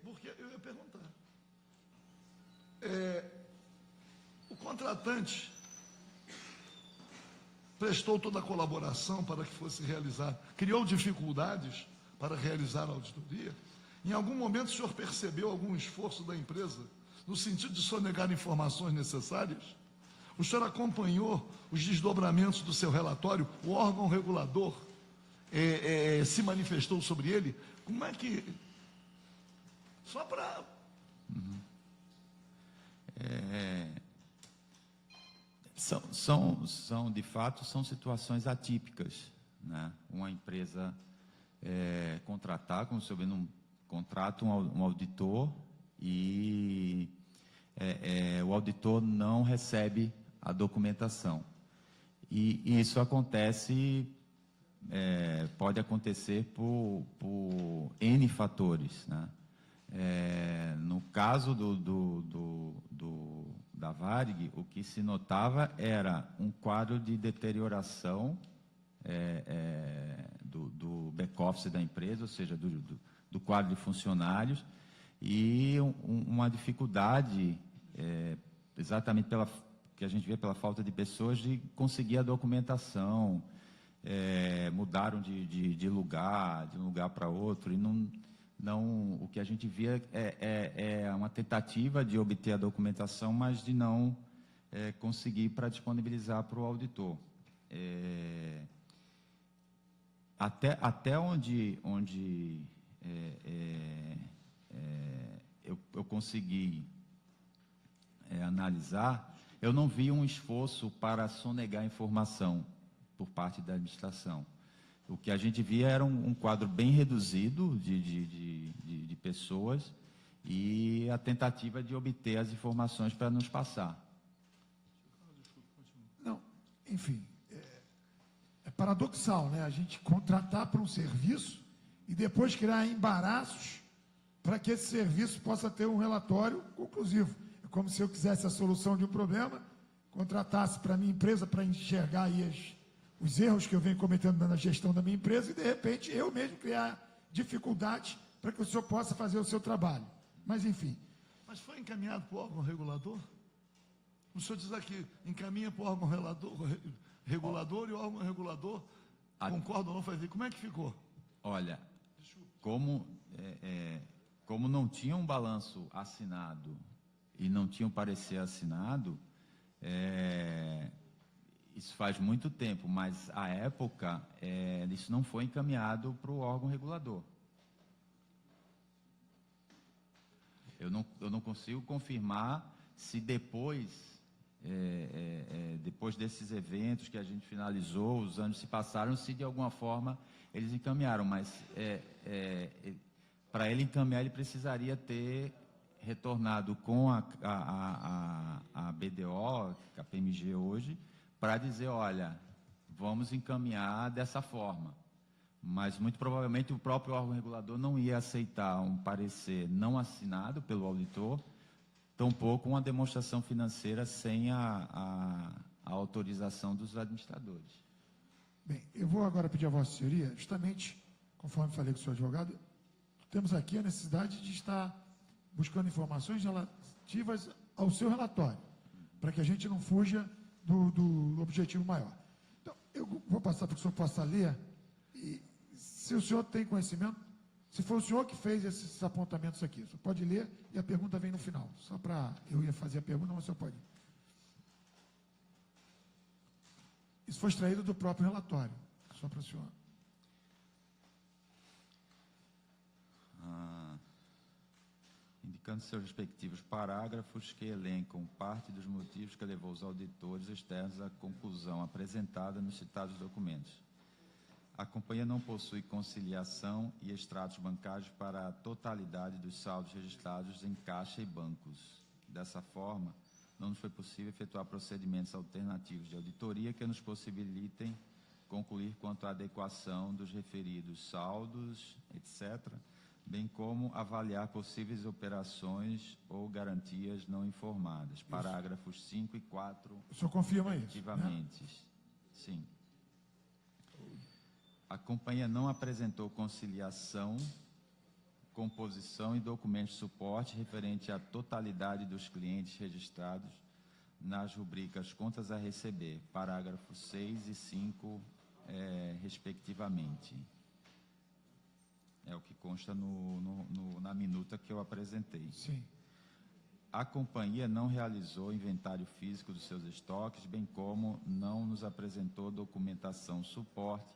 Speaker 3: Porque eu ia perguntar. O contratante prestou toda a colaboração para que fosse realizar, criou dificuldades para realizar a auditoria. Em algum momento o senhor percebeu algum esforço da empresa no sentido de sonegar informações necessárias? O senhor acompanhou os desdobramentos do seu relatório? O órgão regulador se manifestou sobre ele? Como é que... Só para...
Speaker 4: De fato, são situações atípicas, né? Uma empresa contratar, como se não contrata um auditor e o auditor não recebe a documentação. E isso acontece, pode acontecer por N fatores, né? No caso da Varig, o que se notava era um quadro de deterioração do back-office da empresa, ou seja, do quadro de funcionários, e uma dificuldade, exatamente que a gente vê pela falta de pessoas, de conseguir a documentação, mudaram de lugar, de um lugar para outro, e não, o que a gente via é uma tentativa de obter a documentação, mas de não conseguir para disponibilizar para o auditor. Até onde eu consegui analisar, eu não vi um esforço para sonegar informação por parte da administração. O que a gente via era um quadro bem reduzido de pessoas e a tentativa de obter as informações para nos passar.
Speaker 1: Não, enfim, é paradoxal, né? A gente contratar para um serviço e depois criar embaraços para que esse serviço possa ter um relatório conclusivo. É como se eu quisesse a solução de um problema, contratasse para a minha empresa para enxergar aí os erros que eu venho cometendo na gestão da minha empresa e, de repente, eu mesmo criar dificuldades para que o senhor possa fazer o seu trabalho. Mas, enfim.
Speaker 3: Mas foi encaminhado para o órgão regulador? O senhor diz aqui, encaminha para o órgão regulador e o órgão regulador concorda ou não faz isso. Como é que ficou?
Speaker 4: Olha, como não tinha um balanço assinado e não tinha um parecer assinado, isso faz muito tempo, mas à época isso não foi encaminhado para o órgão regulador. Eu não consigo confirmar se depois desses eventos que a gente finalizou, os anos se passaram, se de alguma forma eles encaminharam, mas para ele encaminhar, ele precisaria ter retornado com a BDO, a PMG hoje, para dizer, olha, vamos encaminhar dessa forma. Mas, muito provavelmente, o próprio órgão regulador não ia aceitar um parecer não assinado pelo auditor, tampouco uma demonstração financeira sem a autorização dos administradores.
Speaker 1: Bem, eu vou agora pedir a Vossa Senhoria, justamente, conforme falei com o senhor advogado, temos aqui a necessidade de estar buscando informações relativas ao seu relatório, para que a gente não fuja do objetivo maior. Então, eu vou passar para que o senhor possa ler, e se o senhor tem conhecimento, se foi o senhor que fez esses apontamentos aqui, o senhor pode ler e a pergunta vem no final. Só para, eu ia fazer a pergunta, mas o senhor pode. Isso foi extraído do próprio relatório, só para o senhor.
Speaker 4: Indicando seus respectivos parágrafos que elencam parte dos motivos que levou os auditores externos à conclusão apresentada nos citados documentos. A companhia não possui conciliação e extratos bancários para a totalidade dos saldos registrados em caixa e bancos. Dessa forma, não nos foi possível efetuar procedimentos alternativos de auditoria que nos possibilitem concluir quanto à adequação dos referidos saldos, etc., bem como avaliar possíveis operações ou garantias não informadas. Isso. Parágrafos 5 e 4.
Speaker 1: O senhor confirma isso?
Speaker 4: Respectivamente. Né? Sim. A companhia não apresentou conciliação, composição e documentos de suporte referente à totalidade dos clientes registrados nas rubricas contas a receber, parágrafos 6 e 5, respectivamente. É o que consta na minuta que eu apresentei.
Speaker 1: Sim.
Speaker 4: A companhia não realizou inventário físico dos seus estoques, bem como não nos apresentou documentação suporte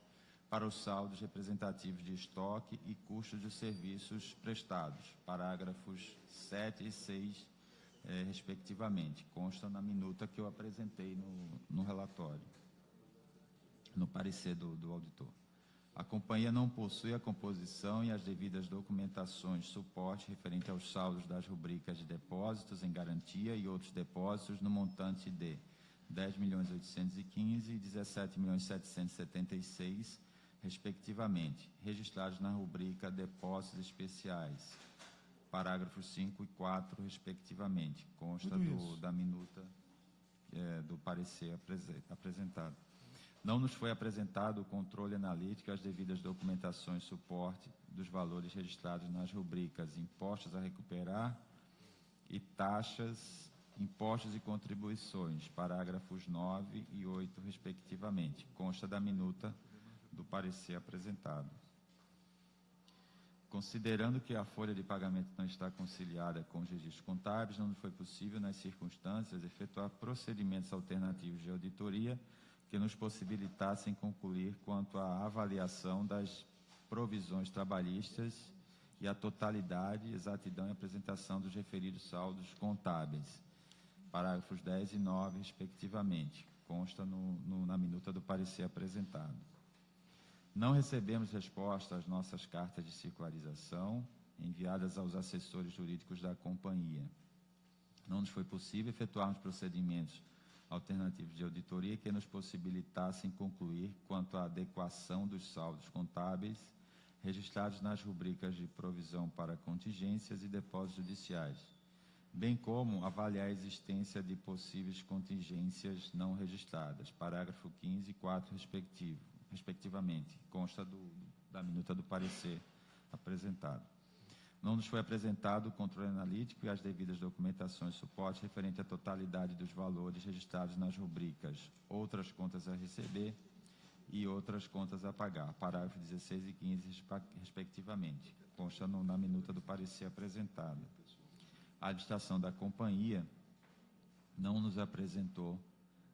Speaker 4: para os saldos representativos de estoque e custos de serviços prestados, parágrafos 7 e 6, respectivamente. Consta na minuta que eu apresentei no relatório, no parecer do auditor. A companhia não possui a composição e as devidas documentações de suporte referente aos saldos das rubricas de depósitos em garantia e outros depósitos no montante de 10.815 e 17.776, respectivamente, registrados na rubrica Depósitos Especiais, parágrafos 5 e 4, respectivamente. Consta da minuta do parecer apresentado. Não nos foi apresentado o controle analítico e as devidas documentações de suporte dos valores registrados nas rubricas impostos a recuperar e taxas, impostos e contribuições, parágrafos 9 e 8, respectivamente. Consta da minuta do parecer apresentado. Considerando que a folha de pagamento não está conciliada com os registros contábeis, não foi possível, nas circunstâncias, efetuar procedimentos alternativos de auditoria que nos possibilitassem concluir quanto à avaliação das provisões trabalhistas e a totalidade, exatidão e apresentação dos referidos saldos contábeis. Parágrafos 10 e 9, respectivamente. Consta na minuta do parecer apresentado. Não recebemos resposta às nossas cartas de circularização enviadas aos assessores jurídicos da companhia. Não nos foi possível efetuarmos procedimentos alternativos de auditoria que nos possibilitassem concluir quanto à adequação dos saldos contábeis registrados nas rubricas de provisão para contingências e depósitos judiciais, bem como avaliar a existência de possíveis contingências não registradas. Parágrafo 15 e 4, respectivamente. Consta da minuta do parecer apresentado. Não nos foi apresentado o controle analítico e as devidas documentações e suporte referente à totalidade dos valores registrados nas rubricas outras contas a receber e outras contas a pagar. Parágrafo 16 e 15, respectivamente. Consta na minuta do parecer apresentado. A administração da companhia não nos apresentou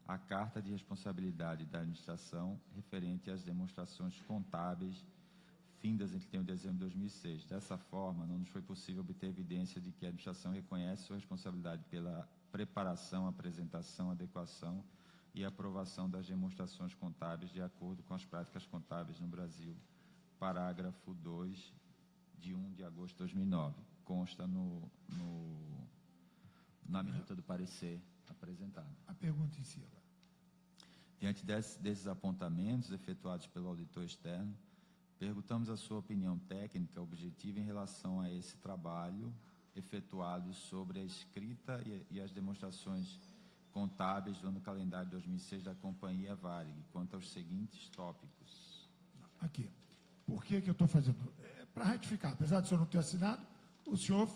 Speaker 4: a carta de responsabilidade da administração referente às demonstrações contábeis findas em 31 de dezembro de 2006. Dessa forma, não nos foi possível obter evidência de que a administração reconhece sua responsabilidade pela preparação, apresentação, adequação e aprovação das demonstrações contábeis de acordo com as práticas contábeis no Brasil. Parágrafo 2, de 1 de agosto de 2009. Consta na minuta do parecer apresentado.
Speaker 1: A pergunta em si agora.
Speaker 4: Diante desses apontamentos efetuados pelo auditor externo, perguntamos a sua opinião técnica objetiva em relação a esse trabalho efetuado sobre a escrita e as demonstrações contábeis do ano calendário 2006 da companhia Varig, quanto aos seguintes tópicos.
Speaker 1: Aqui. Por que eu estou fazendo? Para ratificar. Apesar de o senhor não ter assinado, o senhor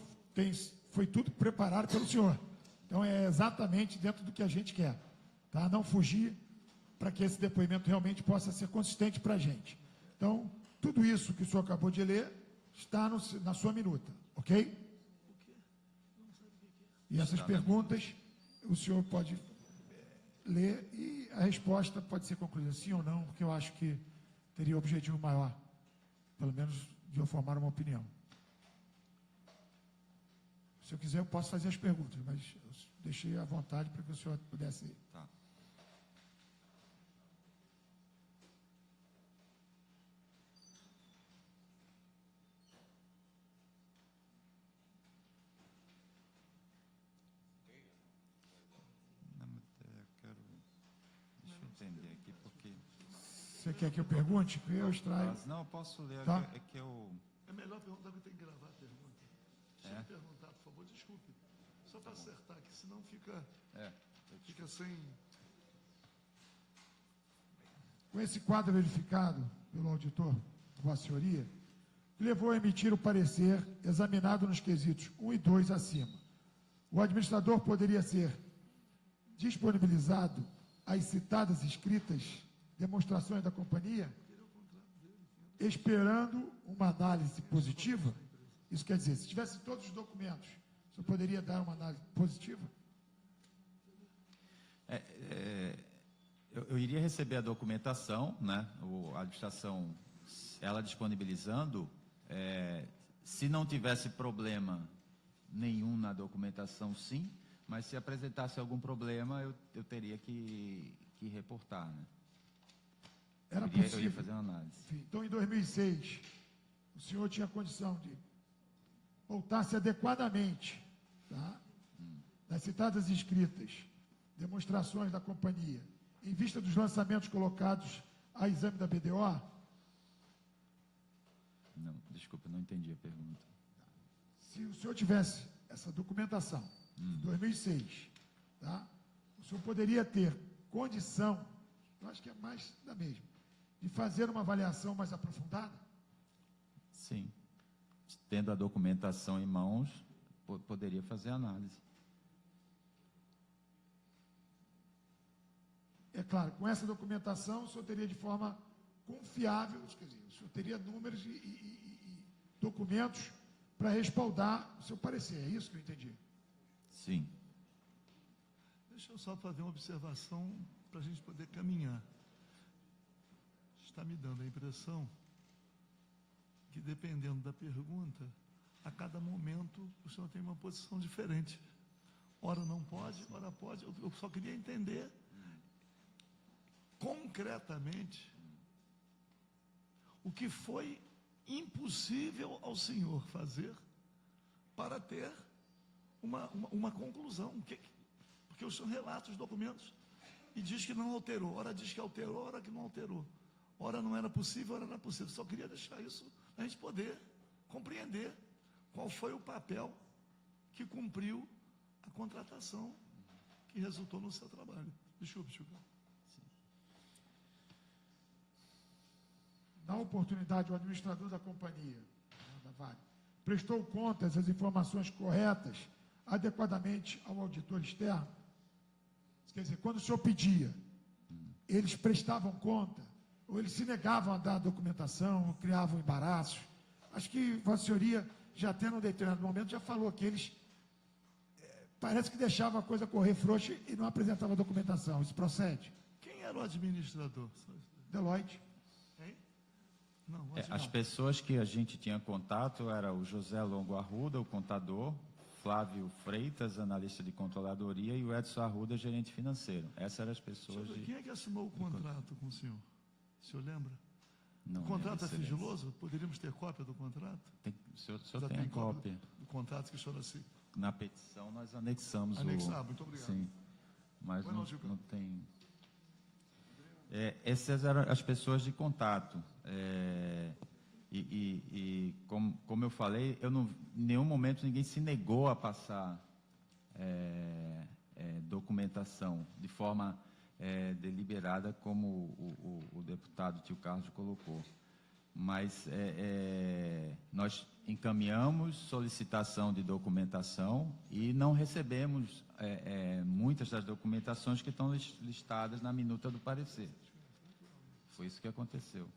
Speaker 1: foi tudo preparado pelo senhor. Então, é exatamente dentro do que a gente quer. Tá? Não fugir para que esse depoimento realmente possa ser consistente para a gente. Então, tudo isso que o senhor acabou de ler está na sua minuta, ok? E essas perguntas o senhor pode ler e a resposta pode ser concluída sim ou não, porque eu acho que teria um objetivo maior, pelo menos de eu formar uma opinião. Se eu quiser, eu posso fazer as perguntas, mas eu deixei à vontade para que o senhor pudesse ir.
Speaker 4: Tá. Deixa eu entender aqui, porque...
Speaker 1: Você quer que eu pergunte? Eu extraio.
Speaker 4: Não, eu posso ler.
Speaker 1: Tá.
Speaker 4: É que eu...
Speaker 3: É melhor perguntar que tem que gravar a pergunta. Deixa
Speaker 4: É?
Speaker 3: eu perguntar, por favor, desculpe. Só para acertar, que senão fica sem...
Speaker 1: Com esse quadro verificado pelo auditor, Vossa Senhoria, que levou a emitir o parecer examinado nos quesitos 1 e 2 acima. O administrador poderia ser disponibilizado as citadas escritas demonstrações da companhia, esperando uma análise positiva? Isso quer dizer, se tivesse todos os documentos, o senhor poderia dar uma análise positiva?
Speaker 4: Eu iria receber a documentação, né? A administração, ela disponibilizando, se não tivesse problema nenhum na documentação, sim, mas se apresentasse algum problema, eu teria que reportar, né?
Speaker 1: Era
Speaker 4: Eu
Speaker 1: possível.
Speaker 4: ia fazer uma análise.
Speaker 1: Enfim, então, em 2006, o senhor tinha condição de voltar-se adequadamente, tá? Das citadas escritas, demonstrações da companhia, em vista dos lançamentos colocados a exame da BDO?
Speaker 4: Não, desculpa, não entendi a pergunta.
Speaker 1: Se o senhor tivesse essa documentação, em 2006, tá? O senhor poderia ter condição, eu acho que é mais da mesma, de fazer uma avaliação mais aprofundada?
Speaker 4: Sim. Tendo a documentação em mãos, poderia fazer análise.
Speaker 1: É claro, com essa documentação, o senhor teria de forma confiável, quer dizer, o senhor teria números e documentos para respaldar o seu parecer. É isso que eu entendi?
Speaker 4: Sim.
Speaker 3: Deixa eu só fazer uma observação para a gente poder caminhar. Está me dando a impressão que, dependendo da pergunta, a cada momento o senhor tem uma posição diferente. Ora não pode, ora pode. Eu só queria entender concretamente o que foi impossível ao senhor fazer para ter uma conclusão. Porque o senhor relata os documentos e diz que não alterou. Ora diz que alterou, ora que não alterou. Ora não era possível, ora era possível. Só queria deixar isso para a gente poder compreender qual foi o papel que cumpriu a contratação que resultou no seu trabalho. Desculpe, Chico.
Speaker 1: Na oportunidade, o administrador da companhia, da Vale, prestou contas as informações corretas, adequadamente ao auditor externo? Quer dizer, quando o senhor pedia, eles prestavam conta, ou eles se negavam a dar a documentação, ou criavam embaraços? Acho que Vossa Senhoria, já tendo um determinado momento, já falou que eles parece que deixavam a coisa correr frouxa e não apresentavam a documentação. Isso procede?
Speaker 3: Quem era o administrador?
Speaker 1: Deloitte.
Speaker 3: Hein? Não,
Speaker 4: As pessoas que a gente tinha contato era o José Longo Arruda, o contador, Flávio Freitas, analista de controladoria, e o Edson Arruda, gerente financeiro. Essas eram as pessoas
Speaker 3: Quem é que assinou o contrato com o senhor? O senhor lembra?
Speaker 4: Não,
Speaker 3: O contrato é
Speaker 4: Excelência.
Speaker 3: sigiloso? Poderíamos ter cópia do contrato?
Speaker 4: O senhor
Speaker 3: Já
Speaker 4: tem a cópia.
Speaker 3: do contrato que o senhor assinou?
Speaker 4: Na petição nós anexamos
Speaker 3: Muito obrigado.
Speaker 4: Sim, mas
Speaker 3: Vai lá,
Speaker 4: não
Speaker 3: Gilberto.
Speaker 4: tem... essas eram as pessoas de contato. Como eu falei, em nenhum momento ninguém se negou a passar documentação de forma deliberada, como o deputado Tio Carlos colocou. Mas nós encaminhamos solicitação de documentação e não recebemos muitas das documentações que estão listadas na minuta do parecer. Foi isso que aconteceu.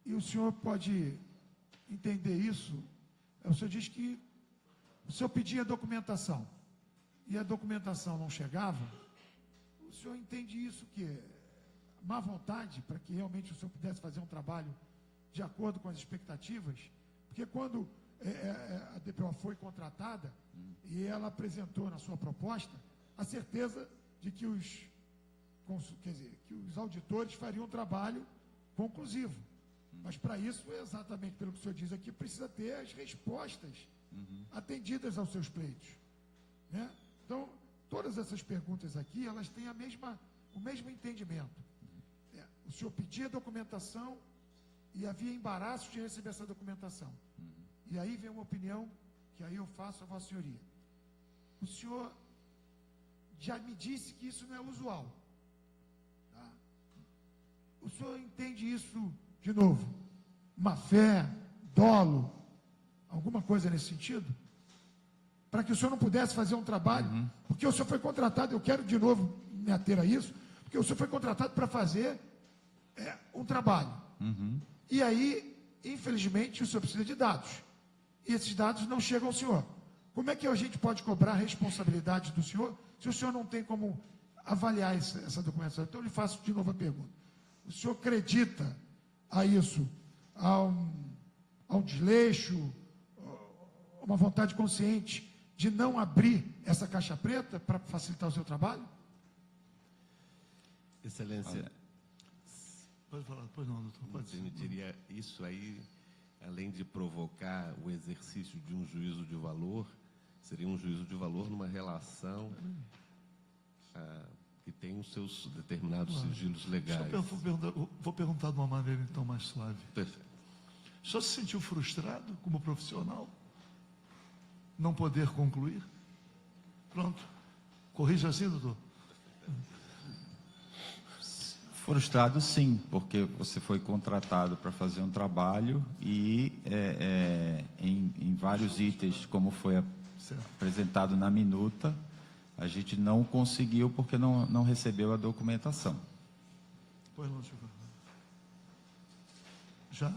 Speaker 1: E o senhor pode entender isso? O senhor diz que o senhor pedia documentação e a documentação não chegava. O senhor entende isso que é má vontade para que realmente o senhor pudesse fazer um trabalho de acordo com as expectativas? Porque quando a DPO foi contratada e ela apresentou na sua proposta a certeza de que que os auditores fariam um trabalho conclusivo. Mas para isso, exatamente pelo que o senhor diz aqui, precisa ter as respostas atendidas aos seus pleitos, né? Então, todas essas perguntas aqui, elas têm o mesmo entendimento. O senhor pedia documentação e havia embaraço de receber essa documentação. E aí vem uma opinião que aí eu faço a Vossa Senhoria. O senhor já me disse que isso não é usual. Tá? O senhor entende isso, de novo, má fé, dolo, alguma coisa nesse sentido? Para que o senhor não pudesse fazer um trabalho, porque o senhor foi contratado, eu quero de novo me ater a isso, porque o senhor foi contratado para fazer um trabalho. E aí, infelizmente, o senhor precisa de dados. E esses dados não chegam ao senhor. Como é que a gente pode cobrar a responsabilidade do senhor, se o senhor não tem como avaliar essa documentação? Então, eu lhe faço de novo a pergunta. O senhor acredita a isso, a um desleixo, uma vontade consciente de não abrir essa caixa preta para facilitar o seu trabalho?
Speaker 2: Excelência,
Speaker 3: Pode falar, pois não, doutor. Pode
Speaker 2: eu diria, isso aí, além de provocar o exercício de um juízo de valor, seria um juízo de valor numa relação que tem os seus determinados sigilos legais.
Speaker 3: Vou perguntar de uma maneira, então, mais suave.
Speaker 2: Perfeito.
Speaker 3: O senhor se sentiu frustrado como profissional? Não poder concluir? Pronto. Corrija assim, doutor.
Speaker 4: Frustrado, sim, porque você foi contratado para fazer um trabalho e em vários itens, como foi apresentado na minuta, a gente não conseguiu porque não recebeu a documentação.
Speaker 3: Pois não, Chico. Já.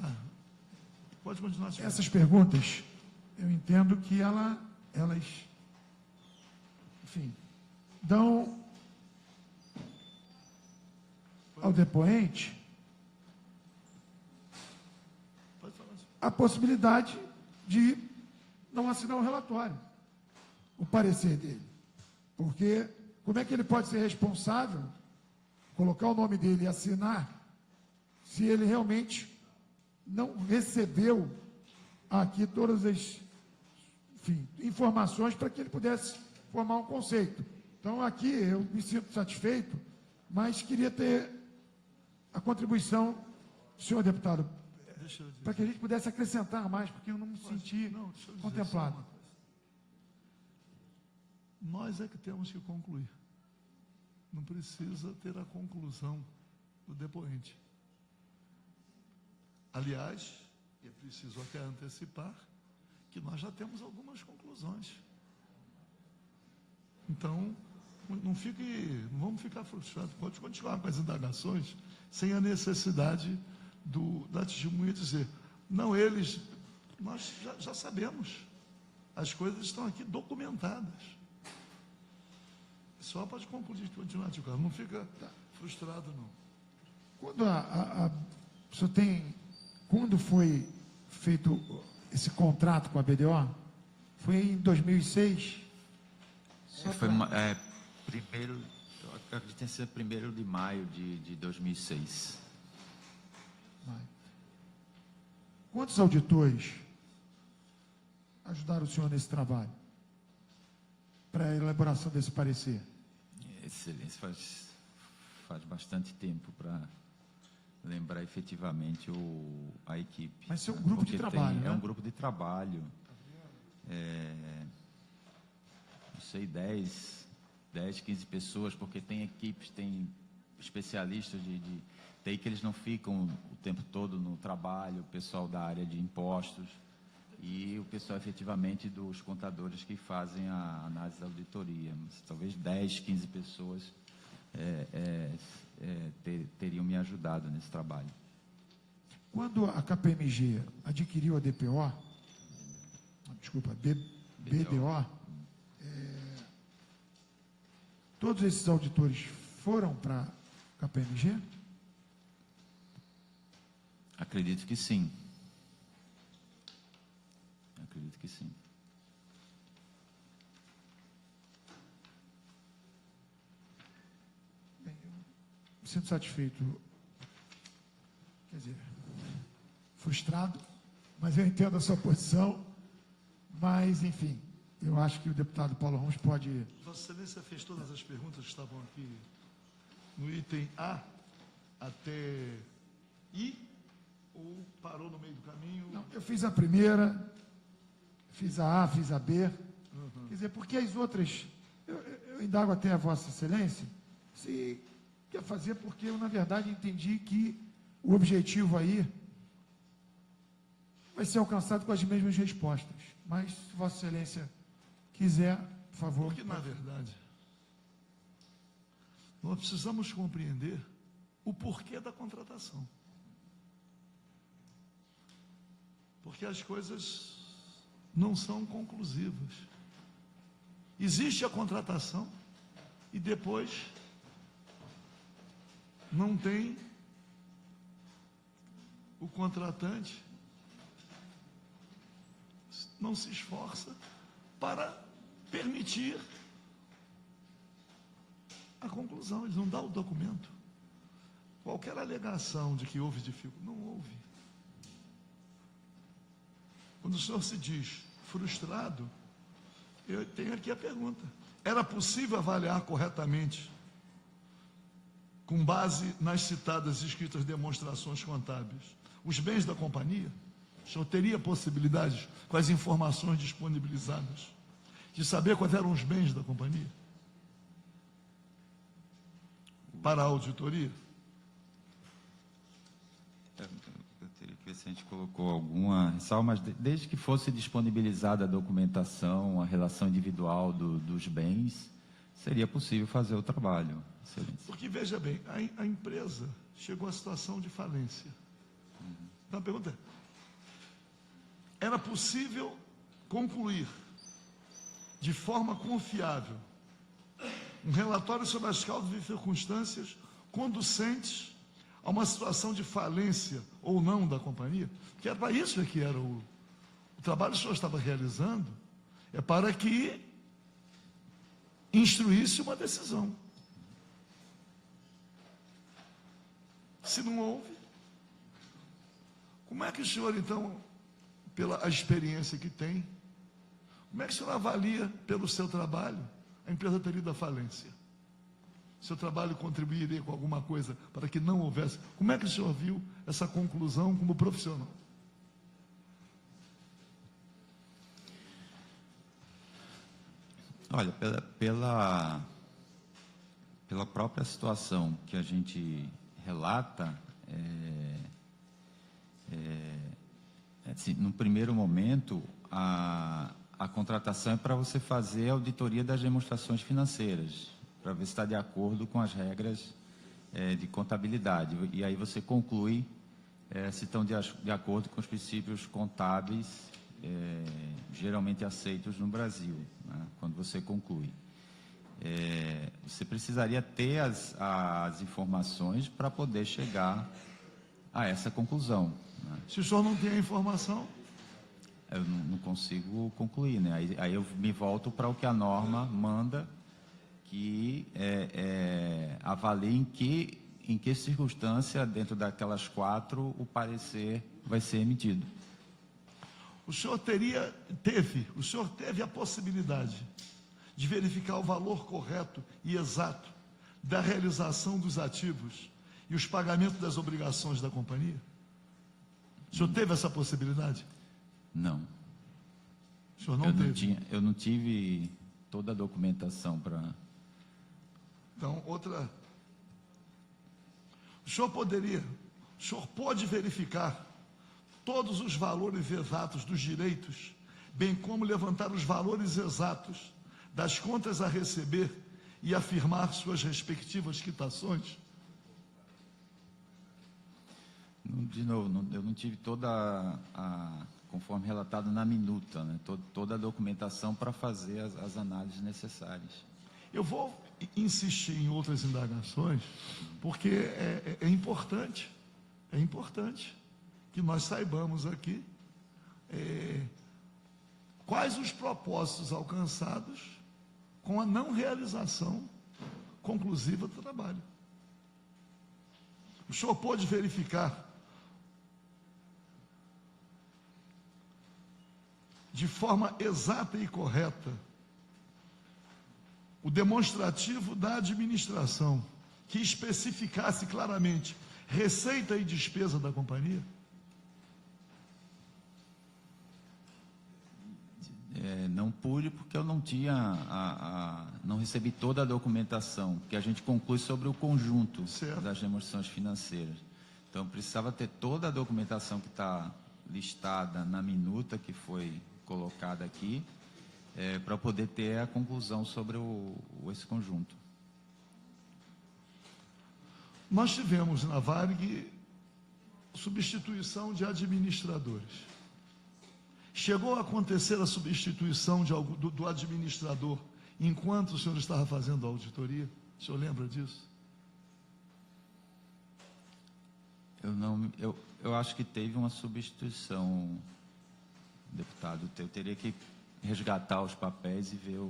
Speaker 3: Pode continuar, Chico.
Speaker 1: Essas perguntas, eu entendo que elas, enfim, dão ao depoente
Speaker 3: Pode falar, Chico.
Speaker 1: a possibilidade de não assinar o relatório, o parecer dele. Porque como é que ele pode ser responsável, colocar o nome dele e assinar, se ele realmente não recebeu aqui todas as, enfim, informações para que ele pudesse formar um conceito. Então, aqui eu me sinto satisfeito, mas queria ter a contribuição do senhor deputado,
Speaker 3: Deixa eu dizer.
Speaker 1: para que a gente pudesse acrescentar mais, porque eu não me senti
Speaker 3: Não, deixa eu dizer
Speaker 1: contemplado.
Speaker 3: só uma coisa. Nós é que temos que concluir. Não precisa ter a conclusão do depoente. Aliás, é preciso até antecipar que nós já temos algumas conclusões. Então, não vamos ficar frustrados. Pode continuar com as indagações sem a necessidade da testemunha dizer, não, nós já sabemos. As coisas estão aqui documentadas. Só pode concluir, continuar, tio Carlos. Não fica frustrado, não.
Speaker 1: Quando o senhor quando foi feito esse contrato com a BDO? Foi em 2006?
Speaker 4: Primeiro, eu acredito que tenha sido 1º de maio de 2006.
Speaker 1: Quantos auditores ajudaram o senhor nesse trabalho? Para a elaboração desse parecer?
Speaker 4: Excelência, faz bastante tempo para lembrar efetivamente a equipe.
Speaker 1: Mas isso é um grupo de trabalho, né?
Speaker 4: É um grupo de trabalho. Não sei, 10, 15 pessoas, porque tem equipes, tem especialistas de TI que eles não ficam o tempo todo no trabalho, o pessoal da área de impostos e o pessoal efetivamente dos contadores que fazem a análise da auditoria. Mas, talvez 10, 15 pessoas teriam me ajudado nesse trabalho.
Speaker 1: Quando a KPMG adquiriu a DPO, desculpa, BDO, todos esses auditores foram para a KPMG?
Speaker 4: Acredito que sim. Acredito que sim.
Speaker 1: Bem, eu me sinto satisfeito, quer dizer, frustrado, mas eu entendo a sua posição, mas, enfim, eu acho que o deputado Paulo Ramos pode...
Speaker 3: Vossa Excelência fez todas as perguntas que estavam aqui no item A até I, ou parou no meio do caminho?
Speaker 1: Não, eu fiz a primeira, fiz a A, fiz a B, quer dizer, porque as outras, eu indago até a Vossa Excelência, se quer fazer, porque eu, na verdade, entendi que o objetivo aí vai ser alcançado com as mesmas respostas. Mas, se Vossa Excelência quiser, por favor.
Speaker 3: Porque, na verdade, nós precisamos compreender o porquê da contratação. Porque as coisas não são conclusivas. Existe a contratação e depois não tem o contratante, não se esforça para permitir a conclusão, ele não dá o documento. Qualquer alegação de que houve dificuldade, não houve. Quando o senhor se diz frustrado, eu tenho aqui a pergunta. Era possível avaliar corretamente, com base nas citadas e escritas demonstrações contábeis, os bens da companhia? O senhor teria possibilidades, com as informações disponibilizadas, de saber quais eram os bens da companhia? Para a auditoria?
Speaker 4: Eu teria que ver se a gente colocou alguma ressalva, mas desde que fosse disponibilizada a documentação, a relação individual dos bens, seria possível fazer o trabalho. Excelência.
Speaker 3: Porque, veja bem, a empresa chegou à situação de falência. Então a pergunta é: era possível concluir de forma confiável um relatório sobre as causas e circunstâncias conducentes a uma situação de falência ou não da companhia? Que era para isso que era o trabalho que o senhor estava realizando, é para que instruísse uma decisão. Se não houve, como é que o senhor, então, pela experiência que tem, como é que o senhor avalia pelo seu trabalho a empresa ter ido à falência? Seu trabalho contribuiria com alguma coisa para que não houvesse? Como é que o senhor viu essa conclusão como profissional?
Speaker 4: Olha, pela própria situação que a gente relata, assim, no primeiro momento, a contratação é para você fazer a auditoria das demonstrações financeiras, para ver se está de acordo com as regras de contabilidade. E aí você conclui se estão de acordo com os princípios contábeis geralmente aceitos no Brasil, né, quando você conclui. Você precisaria ter as informações para poder chegar a essa conclusão, né?
Speaker 3: Se o senhor não tem a informação,
Speaker 4: Eu não consigo concluir, né? Aí eu me volto para o que a norma manda, que avalie em que circunstância, dentro daquelas 4, o parecer vai ser emitido.
Speaker 3: o senhor teve a possibilidade de verificar o valor correto e exato da realização dos ativos e os pagamentos das obrigações da companhia? O senhor teve essa possibilidade?
Speaker 4: Não.
Speaker 3: O senhor não teve?
Speaker 4: Eu não tive toda a documentação para...
Speaker 3: Então, outra... O senhor pode verificar todos os valores exatos dos direitos, bem como levantar os valores exatos das contas a receber e afirmar suas respectivas quitações?
Speaker 4: De novo, eu não tive toda conforme relatado na minuta, né, toda a documentação para fazer as análises necessárias.
Speaker 3: Eu vou insistir em outras indagações, porque é importante que nós saibamos aqui quais os propósitos alcançados com a não realização conclusiva do trabalho. O senhor pôde verificar de forma exata e correta o demonstrativo da administração que especificasse claramente receita e despesa da companhia?
Speaker 4: Não pude porque eu não tinha não recebi toda a documentação, que a gente conclui sobre o conjunto das demonstrações financeiras. Então, precisava ter toda a documentação que está listada na minuta que foi colocada aqui, para poder ter a conclusão sobre esse conjunto.
Speaker 3: Nós tivemos na Varig substituição de administradores. Chegou a acontecer a substituição do administrador enquanto o senhor estava fazendo a auditoria? O senhor lembra disso?
Speaker 4: Eu acho que teve uma substituição, deputado. Eu teria que resgatar os papéis e ver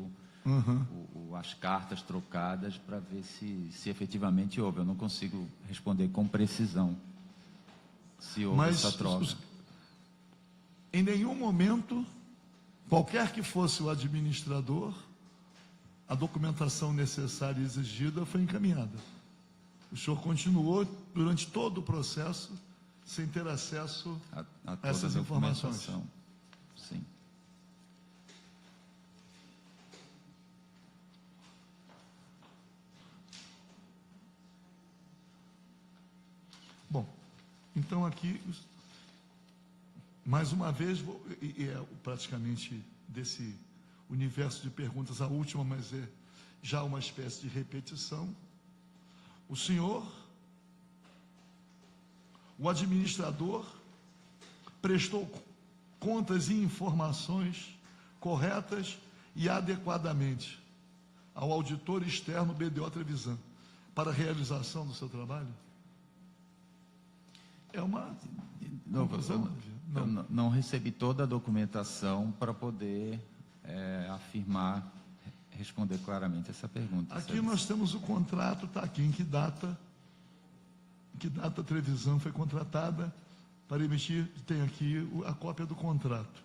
Speaker 4: as cartas trocadas para ver se efetivamente houve. Eu não consigo responder com precisão se houve essa troca.
Speaker 3: Em nenhum momento, qualquer que fosse o administrador, a documentação necessária e exigida foi encaminhada. O senhor continuou durante todo o processo sem ter acesso a essas informações.
Speaker 4: Sim.
Speaker 3: Bom, então aqui, mais uma vez, praticamente desse universo de perguntas a última, mas é já uma espécie de repetição. O senhor o administrador prestou contas e informações corretas e adequadamente ao auditor externo BDO Trevisan para a realização do seu trabalho? É uma conclusão?
Speaker 4: Eu não recebi toda a documentação para poder afirmar, responder claramente essa pergunta.
Speaker 3: Aqui nós temos o contrato, está aqui, em que data a Trevisan foi contratada para emitir, tem aqui a cópia do contrato.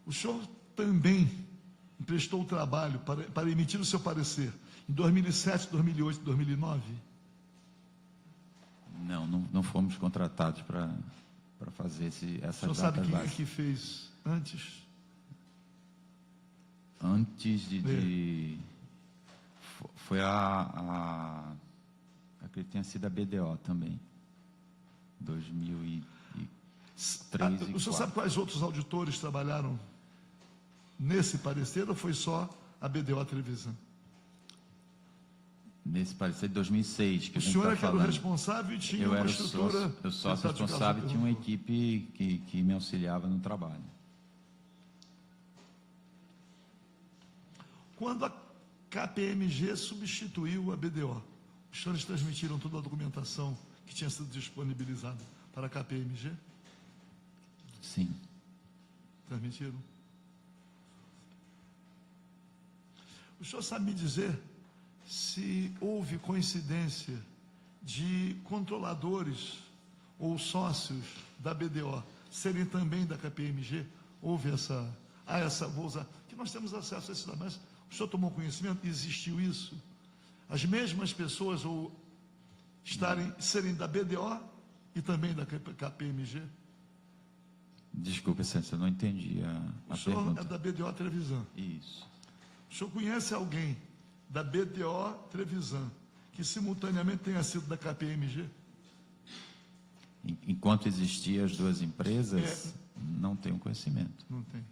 Speaker 3: O senhor também prestou trabalho para emitir o seu parecer em 2007, 2008, 2009?
Speaker 4: Não fomos contratados para fazer essas
Speaker 3: O senhor sabe
Speaker 4: datas
Speaker 3: quem é
Speaker 4: básicas.
Speaker 3: que fez antes?
Speaker 4: Antes foi acredito que tenha sido a BDO também. 2003 e
Speaker 3: O senhor sabe
Speaker 4: 2004.
Speaker 3: quais outros auditores trabalharam nesse parecer ou foi só a BDO Trevisan?
Speaker 4: Nesse parecer de 2006 que
Speaker 3: O
Speaker 4: a gente
Speaker 3: senhor
Speaker 4: está
Speaker 3: é que era o
Speaker 4: falando.
Speaker 3: responsável e tinha
Speaker 4: Eu
Speaker 3: uma
Speaker 4: era
Speaker 3: estrutura...
Speaker 4: o sócio responsável e tinha uma equipe que me auxiliava no trabalho.
Speaker 3: Quando a KPMG substituiu a BDO, os senhores transmitiram toda a documentação que tinha sido disponibilizada para a KPMG?
Speaker 4: Sim.
Speaker 3: Transmitiram? O senhor sabe me dizer se houve coincidência de controladores ou sócios da BDO serem também da KPMG? Houve vou usar, que nós temos acesso a esses dados, mas o senhor tomou conhecimento? Existiu isso? As mesmas pessoas ou serem da BDO e também da KPMG?
Speaker 4: Desculpa, Sérgio, eu não entendi a
Speaker 3: O senhor
Speaker 4: pergunta.
Speaker 3: é da BDO Trevisan.
Speaker 4: Isso.
Speaker 3: O senhor conhece alguém da BDO Trevisan que simultaneamente tenha sido da KPMG?
Speaker 4: Enquanto existiam as duas empresas, não tenho conhecimento.
Speaker 3: Não tem.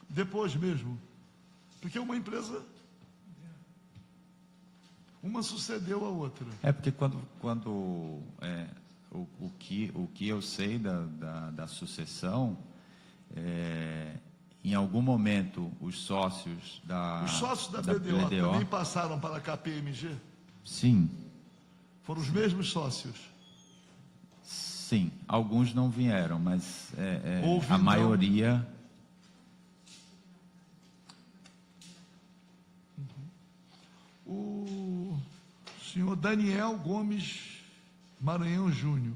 Speaker 3: Depois mesmo, porque uma empresa, uma sucedeu a outra.
Speaker 4: É porque o que eu sei da sucessão, em algum momento os sócios da
Speaker 3: BDO também passaram para a KPMG?
Speaker 4: Sim,
Speaker 3: Foram os mesmos sócios?
Speaker 4: sim. Alguns não vieram, mas
Speaker 3: Houve,
Speaker 4: a
Speaker 3: então,
Speaker 4: maioria.
Speaker 3: O senhor Daniel Gomes Maranhão Júnior,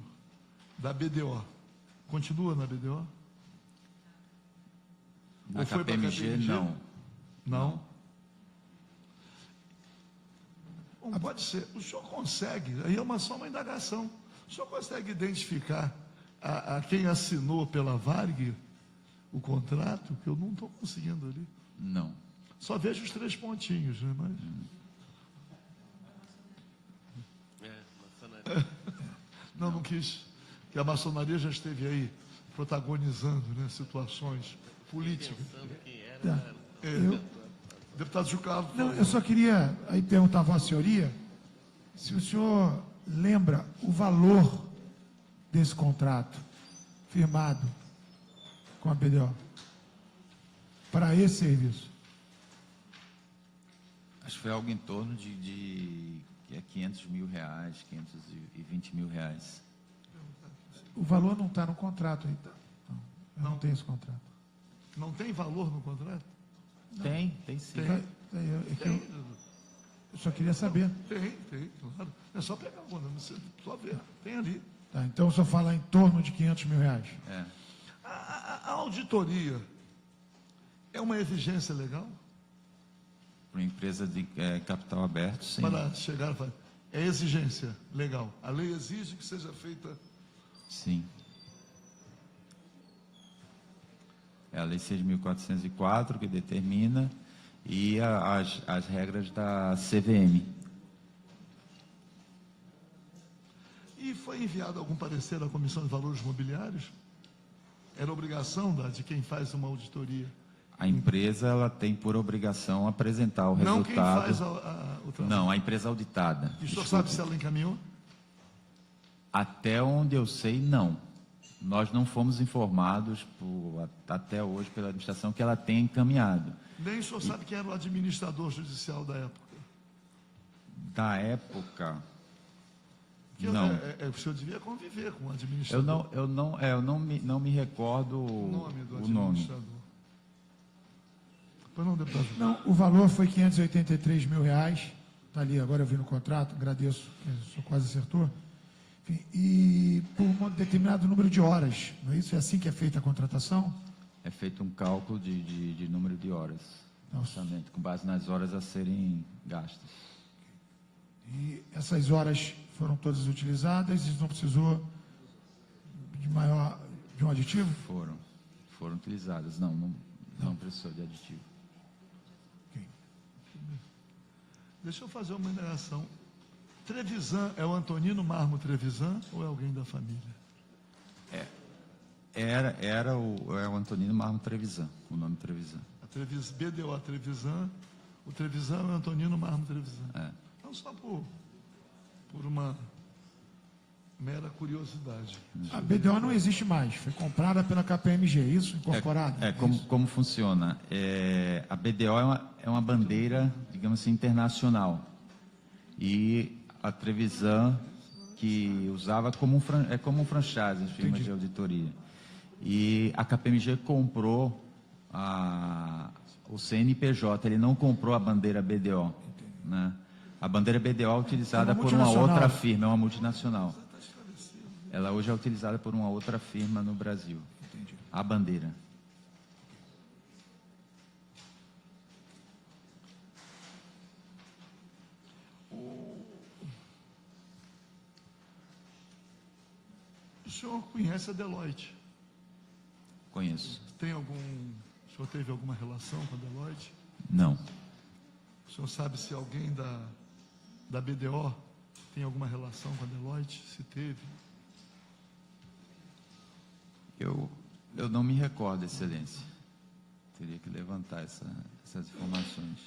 Speaker 3: da BDO, continua na BDO?
Speaker 4: Na
Speaker 3: Ou foi pra
Speaker 4: KPMG, não.
Speaker 3: Não? Não pode ser. O senhor consegue, aí é só uma indagação, o senhor consegue identificar a quem assinou pela Varig o contrato? Que eu não estou conseguindo ali.
Speaker 4: Não.
Speaker 3: Só vejo os 3 pontinhos, né? Mas... Não quis. Que a maçonaria já esteve aí protagonizando, né, situações políticas. Deputado Gil Carlos.
Speaker 1: Não, eu só queria aí perguntar à Vossa Senhoria se o senhor lembra o valor desse contrato firmado com a BDO para esse serviço.
Speaker 4: Acho que foi algo em torno de 500 mil reais, 520 mil reais.
Speaker 1: O valor não está no contrato aí, tá? Não tem esse contrato.
Speaker 3: Não tem valor no contrato?
Speaker 4: Tem sim.
Speaker 1: Eu só queria saber.
Speaker 3: Tem, claro. É só pegar a conta, só ver. Tem ali.
Speaker 1: Tá, então, o senhor fala em torno de 500 mil reais.
Speaker 3: A auditoria é uma exigência legal?
Speaker 4: Para uma empresa de capital aberto, sim.
Speaker 3: Para chegar e falar, é exigência legal. A lei exige que seja feita.
Speaker 4: Sim. É a Lei 6.404 que determina e as regras da CVM.
Speaker 3: E foi enviado algum parecer à Comissão de Valores Mobiliários? Era obrigação de quem faz uma auditoria
Speaker 4: A empresa ela tem por obrigação apresentar o
Speaker 3: Não
Speaker 4: resultado.
Speaker 3: quem faz o trabalho.
Speaker 4: Não, a empresa auditada.
Speaker 3: E o senhor
Speaker 4: Desculpe.
Speaker 3: sabe se ela encaminhou?
Speaker 4: Até onde eu sei, não. Nós não fomos informados até hoje pela administração que ela tem encaminhado.
Speaker 3: Nem o senhor sabe quem era o administrador judicial da época?
Speaker 4: Da época,
Speaker 3: Que
Speaker 4: não.
Speaker 3: o senhor devia conviver com o administrador.
Speaker 4: Eu não me recordo
Speaker 3: O nome do
Speaker 4: o nome.
Speaker 3: administrador. Pois não, deputado.
Speaker 1: Não, o valor foi R$ 583 mil. Está ali, agora eu vi no contrato, agradeço, o senhor quase acertou. Enfim, e por um determinado número de horas, não é isso? É assim que é feita a contratação?
Speaker 4: É feito um cálculo de número de horas no orçamento, com base nas horas a serem gastas.
Speaker 1: E essas horas foram todas utilizadas e não precisou de um aditivo?
Speaker 4: Foram utilizadas. Não precisou de aditivo.
Speaker 1: Ok.
Speaker 3: Deixa eu fazer uma indagação. Trevisan é o Antonino Marmo Trevisan ou é alguém da família?
Speaker 4: É o Antonino Marmo Trevisan, o nome Trevisan.
Speaker 3: BDO Trevisan, o Trevisan é o Antonino Marmo Trevisan.
Speaker 4: É.
Speaker 3: Não só por uma mera curiosidade.
Speaker 1: A BDO não existe mais, foi comprada pela KPMG, isso? Incorporada?
Speaker 4: Como funciona? A BDO é uma bandeira, digamos assim, internacional. E a Trevisan, que usava como um franchise, firma de auditoria. E a KPMG comprou o CNPJ, ele não comprou a bandeira BDO. Né? A bandeira BDO é utilizada por uma outra firma, é uma multinacional. Ela hoje é utilizada por uma outra firma no Brasil. A bandeira.
Speaker 3: O senhor conhece a Deloitte?
Speaker 4: Conheço.
Speaker 3: O senhor teve alguma relação com a Deloitte?
Speaker 4: Não.
Speaker 3: O senhor sabe se alguém da BDO tem alguma relação com a Deloitte? Se teve?
Speaker 4: Eu não me recordo, Excelência. Teria que levantar essas informações.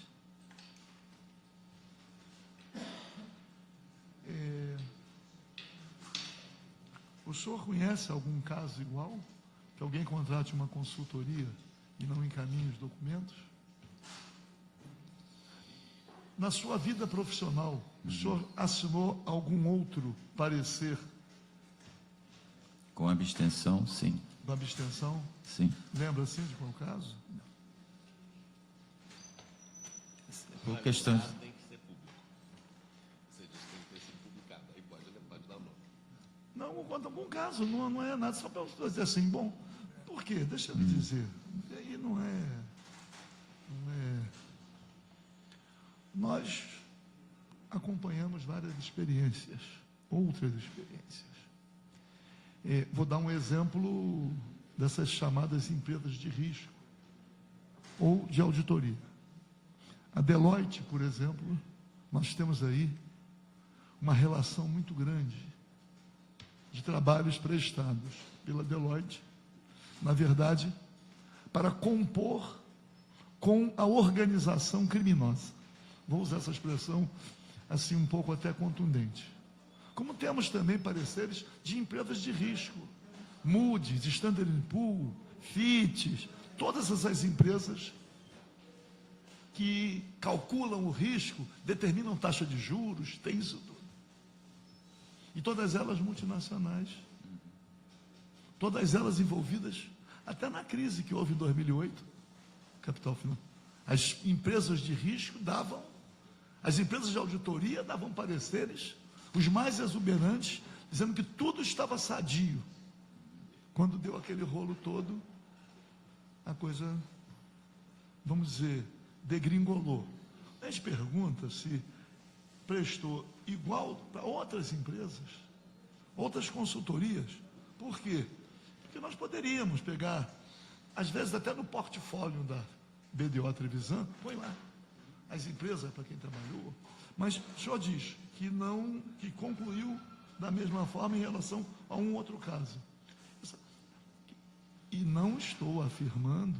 Speaker 3: O senhor conhece algum caso igual? Que alguém contrate uma consultoria e não encaminhe os documentos? Na sua vida profissional, o senhor assinou algum outro parecer
Speaker 4: Com abstenção, sim.
Speaker 3: da abstenção?
Speaker 4: Sim.
Speaker 3: Lembra assim de qual caso?
Speaker 4: Por questões.
Speaker 2: Tem que ser público. Você disse que tem que ter sido publicado. Aí pode dar nome.
Speaker 3: Não, conta algum caso, não é nada, só para dizer assim, bom, por quê? Deixa eu lhe dizer. E aí não é. Nós acompanhamos várias experiências, outras experiências. Vou dar um exemplo dessas chamadas empresas de risco ou de auditoria. A Deloitte, por exemplo, nós temos aí uma relação muito grande de trabalhos prestados pela Deloitte, na verdade, para compor com a organização criminosa. Vou usar essa expressão assim um pouco até contundente. Como temos também pareceres de empresas de risco, Moody's, Standard & Poor's, Fitch, todas essas empresas que calculam o risco, determinam taxa de juros, tem isso tudo. E todas elas multinacionais, todas elas envolvidas até na crise que houve em 2008, capital final. As empresas de risco as empresas de auditoria davam pareceres, os mais exuberantes, dizendo que tudo estava sadio. Quando deu aquele rolo todo, a coisa, vamos dizer, degringolou. A gente pergunta se prestou igual para outras empresas, outras consultorias. Por quê? Porque nós poderíamos pegar, às vezes até no portfólio da BDO Trevisan, põe lá as empresas para quem trabalhou, mas o senhor diz que concluiu da mesma forma em relação a um outro caso. E não estou afirmando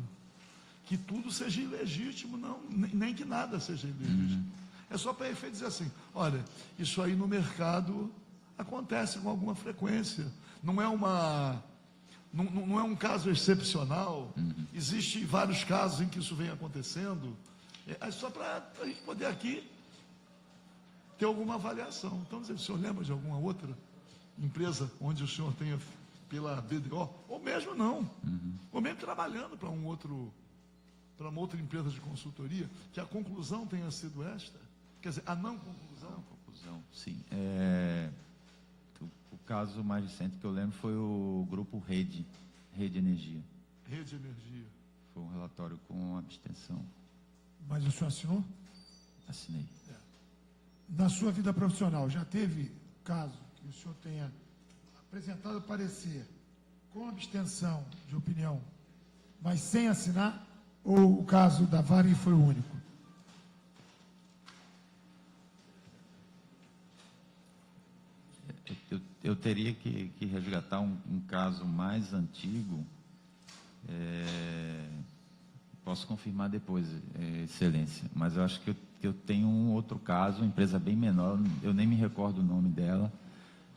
Speaker 3: que tudo seja ilegítimo, não, nem que nada seja ilegítimo. É só para efeito dizer assim, olha, isso aí no mercado acontece com alguma frequência. Não é um caso excepcional. Existem vários casos em que isso vem acontecendo. É só para a gente poder aqui ter alguma avaliação. Então, o senhor lembra de alguma outra empresa onde o senhor tenha, pela BDO, ou mesmo não, ou mesmo trabalhando para uma outra empresa de consultoria, que a conclusão tenha sido esta? Quer dizer, a não conclusão?
Speaker 4: Conclusão, sim. O caso mais recente que eu lembro foi o grupo Rede Energia.
Speaker 3: Rede Energia.
Speaker 4: Foi um relatório com abstenção.
Speaker 1: Mas o senhor assinou?
Speaker 4: Assinei.
Speaker 1: Na sua vida profissional, já teve caso que o senhor tenha apresentado parecer com abstenção de opinião, mas sem assinar, ou o caso da Varig foi o único?
Speaker 4: Eu teria que resgatar um caso mais antigo. Posso confirmar depois, Excelência, mas eu acho que eu tenho um outro caso, uma empresa bem menor, eu nem me recordo o nome dela,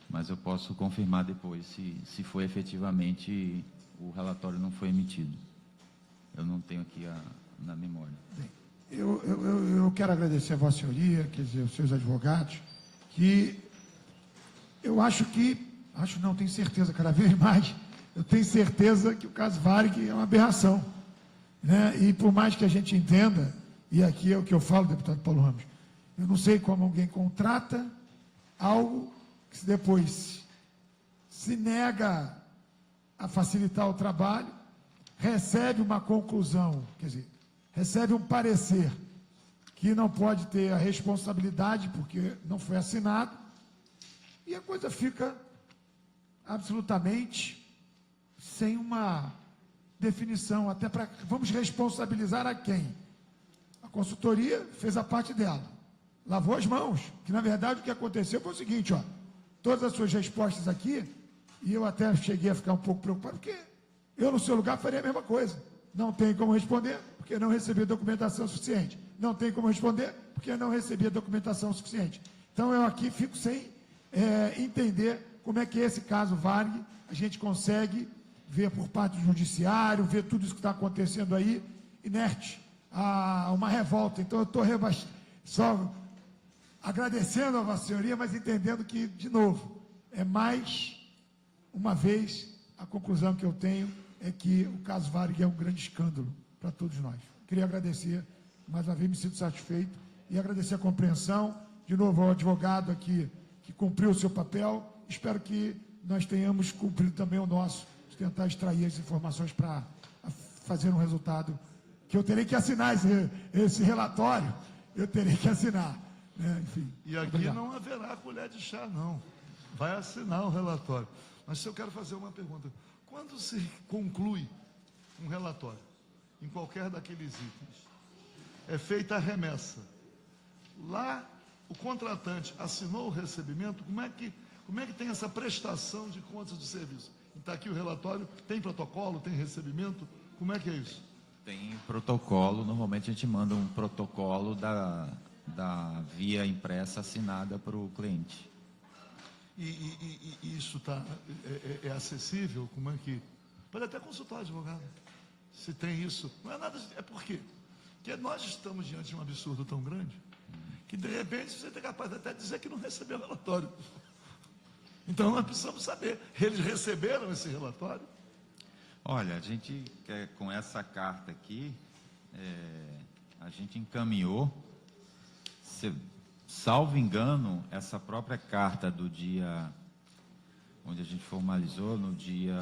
Speaker 4: mas eu posso confirmar depois se foi efetivamente o relatório não foi emitido. Eu não tenho aqui na memória.
Speaker 1: Bem, eu quero agradecer a Vossa Senhoria, quer dizer, os seus advogados, que eu tenho certeza, cada vez mais, eu tenho certeza que o caso Varig é uma aberração, né? E por mais que a gente entenda, e aqui é o que eu falo, deputado Paulo Ramos, eu não sei como alguém contrata algo que depois se nega a facilitar o trabalho, recebe uma conclusão, quer dizer, recebe um parecer que não pode ter a responsabilidade porque não foi assinado, e a coisa fica absolutamente sem uma definição, até para, vamos responsabilizar a quem? A consultoria fez a parte dela, lavou as mãos, que na verdade o que aconteceu foi o seguinte, ó, todas as suas respostas aqui, e eu até cheguei a ficar um pouco preocupado, porque eu no seu lugar faria a mesma coisa, não tem como responder, porque não recebi documentação suficiente, não tem como responder, porque não recebi a documentação suficiente. Então eu aqui fico sem entender como é que esse caso Varig, a gente consegue ver por parte do judiciário, ver tudo isso que está acontecendo aí, inerte a uma revolta. Então eu estou só agradecendo a Vossa Senhoria, mas entendendo que, de novo, é mais uma vez a conclusão que eu tenho é que o caso Varig é um grande escândalo para todos nós. Queria agradecer, mais uma vez me sinto satisfeito, e agradecer a compreensão, de novo ao advogado aqui, que cumpriu o seu papel. Espero que nós tenhamos cumprido também o nosso, de tentar extrair as informações para fazer um resultado, que eu terei que assinar esse relatório, eu terei que assinar, né? Enfim.
Speaker 3: E aqui
Speaker 1: obrigado.
Speaker 3: não haverá colher de chá, não. Vai assinar o relatório. Mas eu quero fazer uma pergunta. Quando se conclui um relatório, em qualquer daqueles itens, é feita a remessa, lá o contratante assinou o recebimento, como é que tem essa prestação de contas de serviço? Está aqui o relatório, tem protocolo, tem recebimento, como é que é isso?
Speaker 4: Tem protocolo, normalmente a gente manda um protocolo da via impressa assinada para o cliente.
Speaker 3: E isso é acessível? Como é que... Pode até consultar o advogado, se tem isso. Não é nada... É por quê? Porque nós estamos diante de um absurdo tão grande, que de repente você é capaz até de dizer que não recebeu o relatório. Então nós precisamos saber, eles receberam esse relatório?
Speaker 4: Olha, a gente, com essa carta aqui, a gente encaminhou, salvo engano, essa própria carta do dia, onde a gente formalizou, no dia,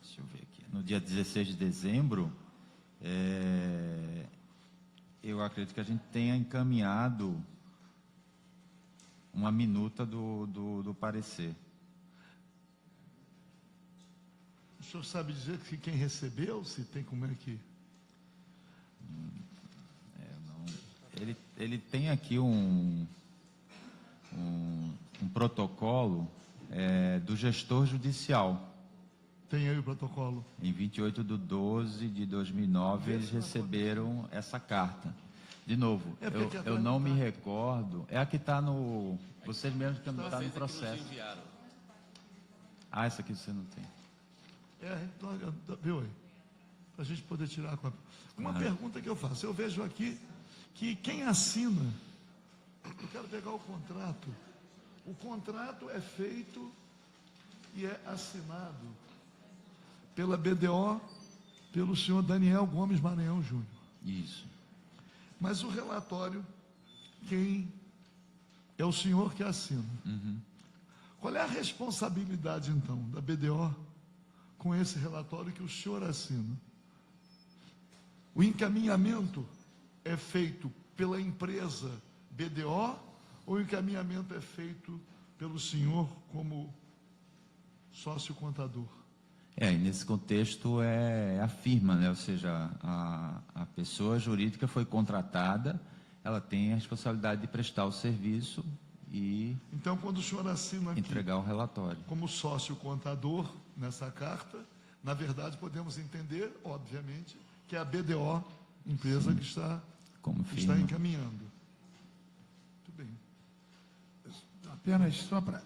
Speaker 4: deixa eu ver aqui, no dia 16 de dezembro, eu acredito que a gente tenha encaminhado uma minuta do parecer.
Speaker 3: O senhor sabe dizer que quem recebeu, se tem como é que...
Speaker 4: Ele tem aqui um protocolo do gestor judicial.
Speaker 3: Tem aí o protocolo.
Speaker 4: Em 28/12/2009, eles receberam essa carta. De novo,
Speaker 3: É porque
Speaker 4: eu não me recordo. É a que está no... Vocês mesmos que está no processo. Ah, essa aqui você não tem.
Speaker 3: Viu aí? Para a gente poder tirar a cópia. Uma pergunta que eu faço. Eu vejo aqui que quem assina... Eu quero pegar o contrato. O contrato é feito e é assinado pela BDO, pelo senhor Daniel Gomes Maranhão Júnior.
Speaker 4: Isso.
Speaker 3: Mas o relatório, quem é o senhor que assina? Qual é a responsabilidade, então, da BDO com esse relatório que o senhor assina? O encaminhamento é feito pela empresa BDO ou o encaminhamento é feito pelo senhor como sócio contador?
Speaker 4: E nesse contexto é a firma, né? Ou seja, a pessoa jurídica foi contratada, ela tem a responsabilidade de prestar o serviço e
Speaker 3: Então, quando o senhor assina aqui
Speaker 4: entregar o relatório.
Speaker 3: como sócio contador nessa carta, na verdade podemos entender, obviamente, que é a BDO, empresa que está
Speaker 4: firma.
Speaker 3: encaminhando. Muito bem.
Speaker 1: Apenas só para...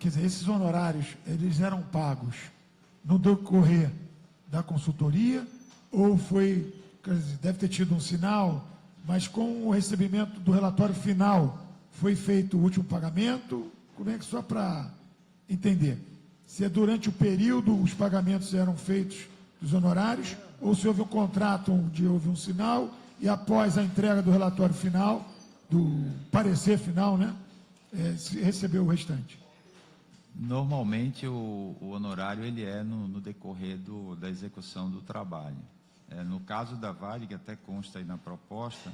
Speaker 1: Quer dizer, esses honorários, eles eram pagos no decorrer da consultoria ou foi, quer dizer, deve ter tido um sinal, mas com o recebimento do relatório final foi feito o último pagamento? Como é que, só para entender, se é durante o período os pagamentos eram feitos dos honorários ou se houve um contrato onde houve um sinal e após a entrega do relatório final, do parecer final, né, se recebeu o restante?
Speaker 4: Normalmente o honorário ele é no decorrer da execução do trabalho. No caso da Vale, que até consta aí na proposta,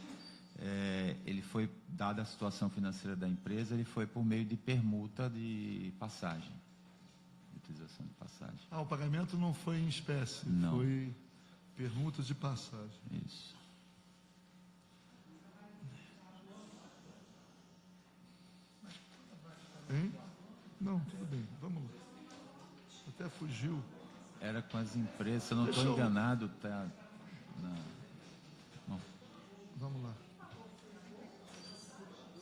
Speaker 4: ele foi, dada a situação financeira da empresa, ele foi por meio de permuta de passagem, de utilização de passagem.
Speaker 3: O pagamento não foi em espécie,
Speaker 4: Não.
Speaker 3: foi permuta de passagem.
Speaker 4: Isso.
Speaker 3: Hein? Não, tudo bem, vamos lá. Até fugiu.
Speaker 4: Era com as empresas, se eu não
Speaker 3: Deixa
Speaker 4: estou
Speaker 3: eu-
Speaker 4: enganado, tá... Não.
Speaker 3: Vamos lá.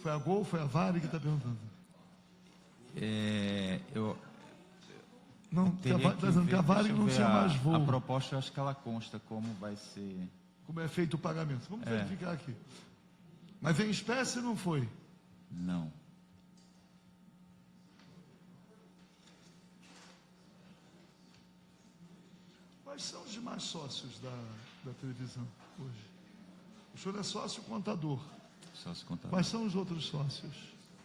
Speaker 3: Foi a Gol, foi a Vale que está perguntando? Não, está
Speaker 4: Teria
Speaker 3: dizendo que a Vale
Speaker 4: deixa eu
Speaker 3: não
Speaker 4: ver
Speaker 3: tinha mais voo.
Speaker 4: A proposta, eu acho que ela consta como vai ser...
Speaker 3: Como é feito o pagamento? Vamos verificar aqui. Mas em espécie não foi?
Speaker 4: Não.
Speaker 3: Quais são os demais sócios da televisão hoje? O senhor é sócio contador.
Speaker 4: Sócio contador.
Speaker 3: Quais são os outros sócios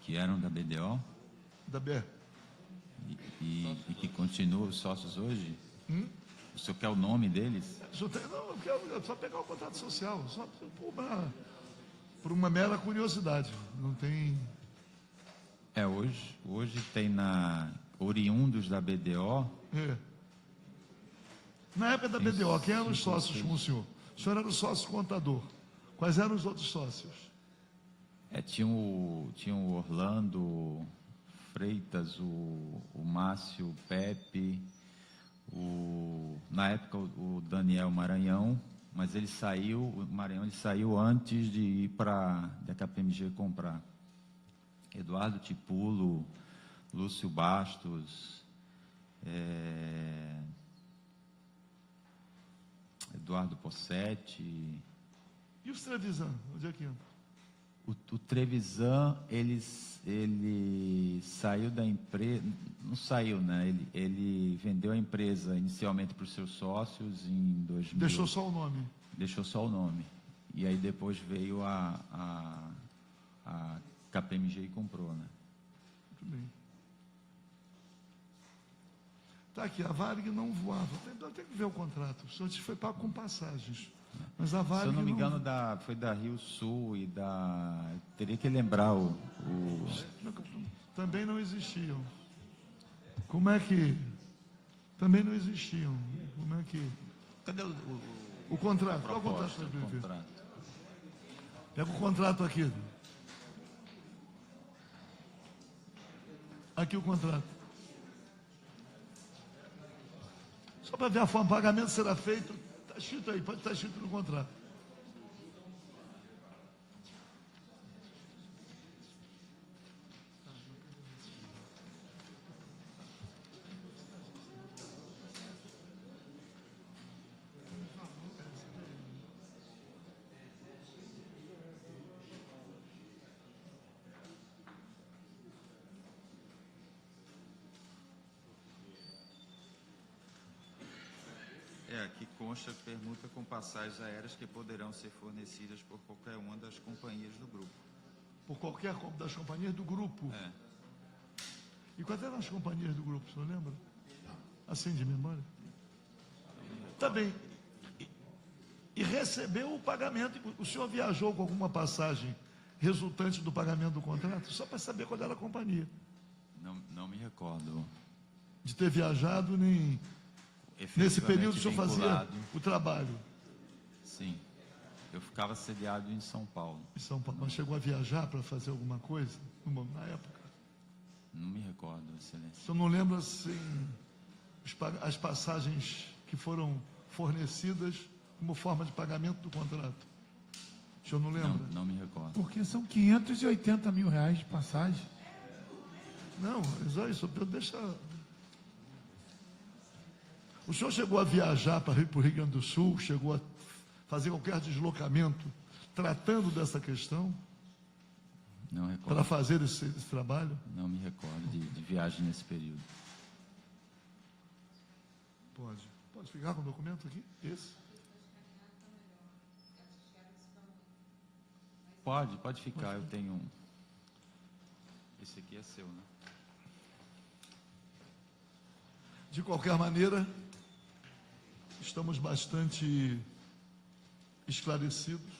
Speaker 4: Que eram da BDO
Speaker 3: da BR?
Speaker 4: e que continuam os sócios hoje? O senhor quer o nome deles?
Speaker 3: Não, eu quero só pegar o contrato social, só por uma mera curiosidade. Não tem...
Speaker 4: Hoje tem oriundos da BDO,
Speaker 3: Na época da BDO, quem eram os sócios com o senhor? O senhor era o sócio contador. Quais eram os outros sócios?
Speaker 4: tinha o Orlando Freitas, o Márcio Pepe, na época o Daniel Maranhão, mas o Maranhão ele saiu antes de ir da KPMG comprar. Eduardo Tipulo, Lúcio Bastos, Eduardo Possetti.
Speaker 3: E os Trevisan? Onde é que entra?
Speaker 4: O Trevisan, ele saiu da empresa, não saiu, né? Ele vendeu a empresa inicialmente para os seus sócios em 2000.
Speaker 3: Deixou só o nome.
Speaker 4: Deixou só o nome. E aí depois veio a KPMG e comprou, né?
Speaker 3: Muito bem. Está aqui, a Varig não voava. Tem que ver o contrato. O senhor foi pago com passagens. Mas a Varig
Speaker 4: Se eu não me engano, foi da Rio Sul e da... Teria que lembrar
Speaker 3: Também não existiam. Como é que... Também não existiam. Como é que...
Speaker 4: Cadê
Speaker 3: O contrato. Qual o contrato?
Speaker 4: proposta, o contrato?
Speaker 3: Pega o contrato aqui. Aqui o contrato. Só para ver a forma, o pagamento será feito, está escrito aí, pode estar escrito no contrato.
Speaker 4: Aqui consta permuta com passagens aéreas que poderão ser fornecidas por qualquer uma das companhias do grupo.
Speaker 3: Por qualquer das companhias do grupo.
Speaker 4: É.
Speaker 3: E quais eram as companhias do grupo, o senhor lembra? Assim, de memória? Tá bem. E recebeu o pagamento. O senhor viajou com alguma passagem resultante do pagamento do contrato? Só para saber qual era a companhia.
Speaker 4: Não me recordo.
Speaker 3: De ter viajado, nem... Nesse período o senhor fazia
Speaker 4: vinculado.
Speaker 3: o trabalho
Speaker 4: Sim. Eu ficava sediado em São Paulo.
Speaker 3: em São Paulo. Mas chegou a viajar para fazer alguma coisa na época?
Speaker 4: Não me recordo,
Speaker 3: O
Speaker 4: Excelência.
Speaker 3: senhor não lembra, assim, as passagens que foram fornecidas como forma de pagamento do contrato? O senhor não lembra?
Speaker 4: Não me recordo.
Speaker 1: Porque são 580 mil reais de passagem.
Speaker 3: Não, mas olha isso, deixa... O senhor chegou a viajar para o Rio Grande do Sul, chegou a fazer qualquer deslocamento tratando dessa questão
Speaker 4: Não
Speaker 3: para
Speaker 4: recordo.
Speaker 3: fazer esse trabalho?
Speaker 4: Não me recordo de viagem nesse período.
Speaker 3: Pode ficar com o documento aqui? Esse?
Speaker 4: Pode ficar, eu tenho um. Esse aqui é seu, né?
Speaker 3: De qualquer maneira, estamos bastante esclarecidos.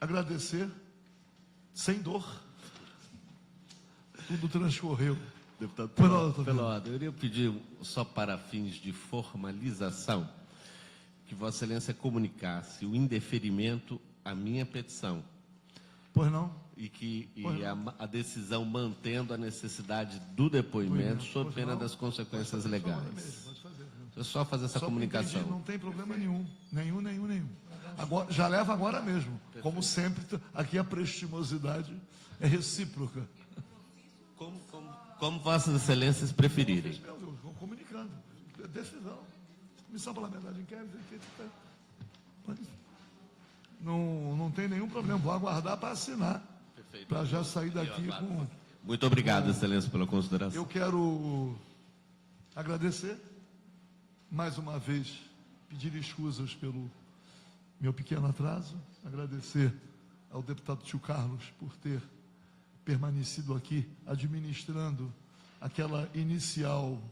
Speaker 3: Agradecer, sem dor, tudo transcorreu.
Speaker 2: Deputado
Speaker 3: Pelota,
Speaker 2: Pelota, eu iria pedir, só para fins de formalização, que Vossa Excelência comunicasse o indeferimento à minha petição
Speaker 3: Pois não?
Speaker 2: a decisão mantendo a necessidade do depoimento sob
Speaker 3: Pois
Speaker 2: pena
Speaker 3: não.
Speaker 2: das consequências
Speaker 3: Pode fazer,
Speaker 2: legais.
Speaker 3: pode fazer.
Speaker 2: Eu só fazer essa
Speaker 3: Só
Speaker 2: comunicação.
Speaker 3: entendi, não tem problema nenhum. Nenhum. Agora, já leva agora mesmo. Como sempre, aqui a prestimosidade é recíproca.
Speaker 2: Como Vossas Excelências preferirem.
Speaker 3: Estou comunicando. Decisão. Comissão Parlamentar de Inquérito. Não tem nenhum problema. Vou aguardar para assinar. Para já sair daqui com...
Speaker 2: Muito obrigado, Excelência, pela consideração.
Speaker 3: Eu quero agradecer, mais uma vez, pedir escusas pelo meu pequeno atraso, agradecer ao deputado Tio Carlos por ter permanecido aqui administrando aquela inicial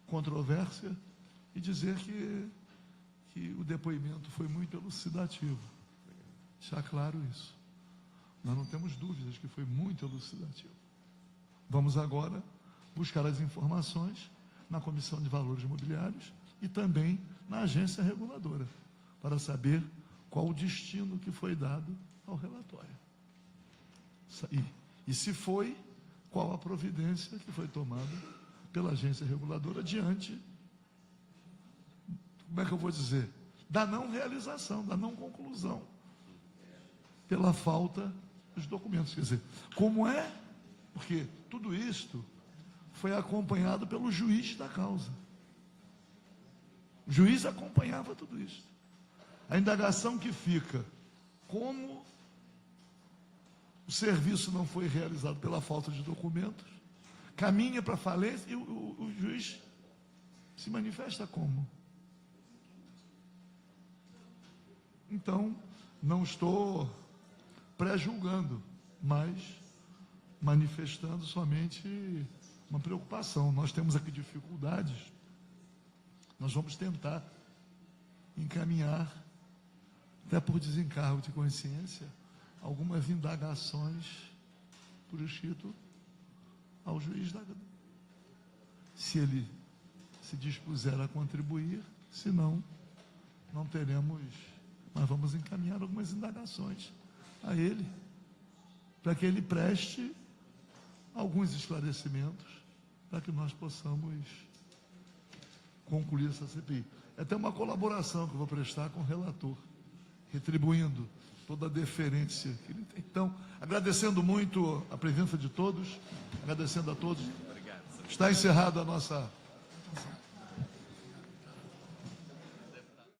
Speaker 3: controvérsia e dizer que o depoimento foi muito elucidativo. Deixar claro isso. Nós não temos dúvidas que foi muito elucidativo. Vamos agora buscar as informações na Comissão de Valores Imobiliários e também na agência reguladora, para saber qual o destino que foi dado ao relatório. E se foi, qual a providência que foi tomada pela agência reguladora diante, como é que eu vou dizer, da não realização, da não conclusão, pela falta dos documentos. Quer dizer, como é, porque tudo isto foi acompanhado pelo juiz da causa. O juiz acompanhava tudo isso. A indagação que fica, como o serviço não foi realizado pela falta de documentos, caminha para a falência e o juiz se manifesta como? Então, não estou pré-julgando, mas manifestando somente uma preocupação. Nós temos aqui dificuldades, nós vamos tentar encaminhar, até por desencargo de consciência, algumas indagações por escrito ao juiz se ele se dispuser a contribuir, senão não teremos, mas vamos encaminhar algumas indagações a ele, para que ele preste alguns esclarecimentos, para que nós possamos concluir essa CPI. É até uma colaboração que eu vou prestar com o relator, retribuindo toda a deferência que ele tem. Então, agradecendo muito a presença de todos, agradecendo a todos. Está encerrada a nossa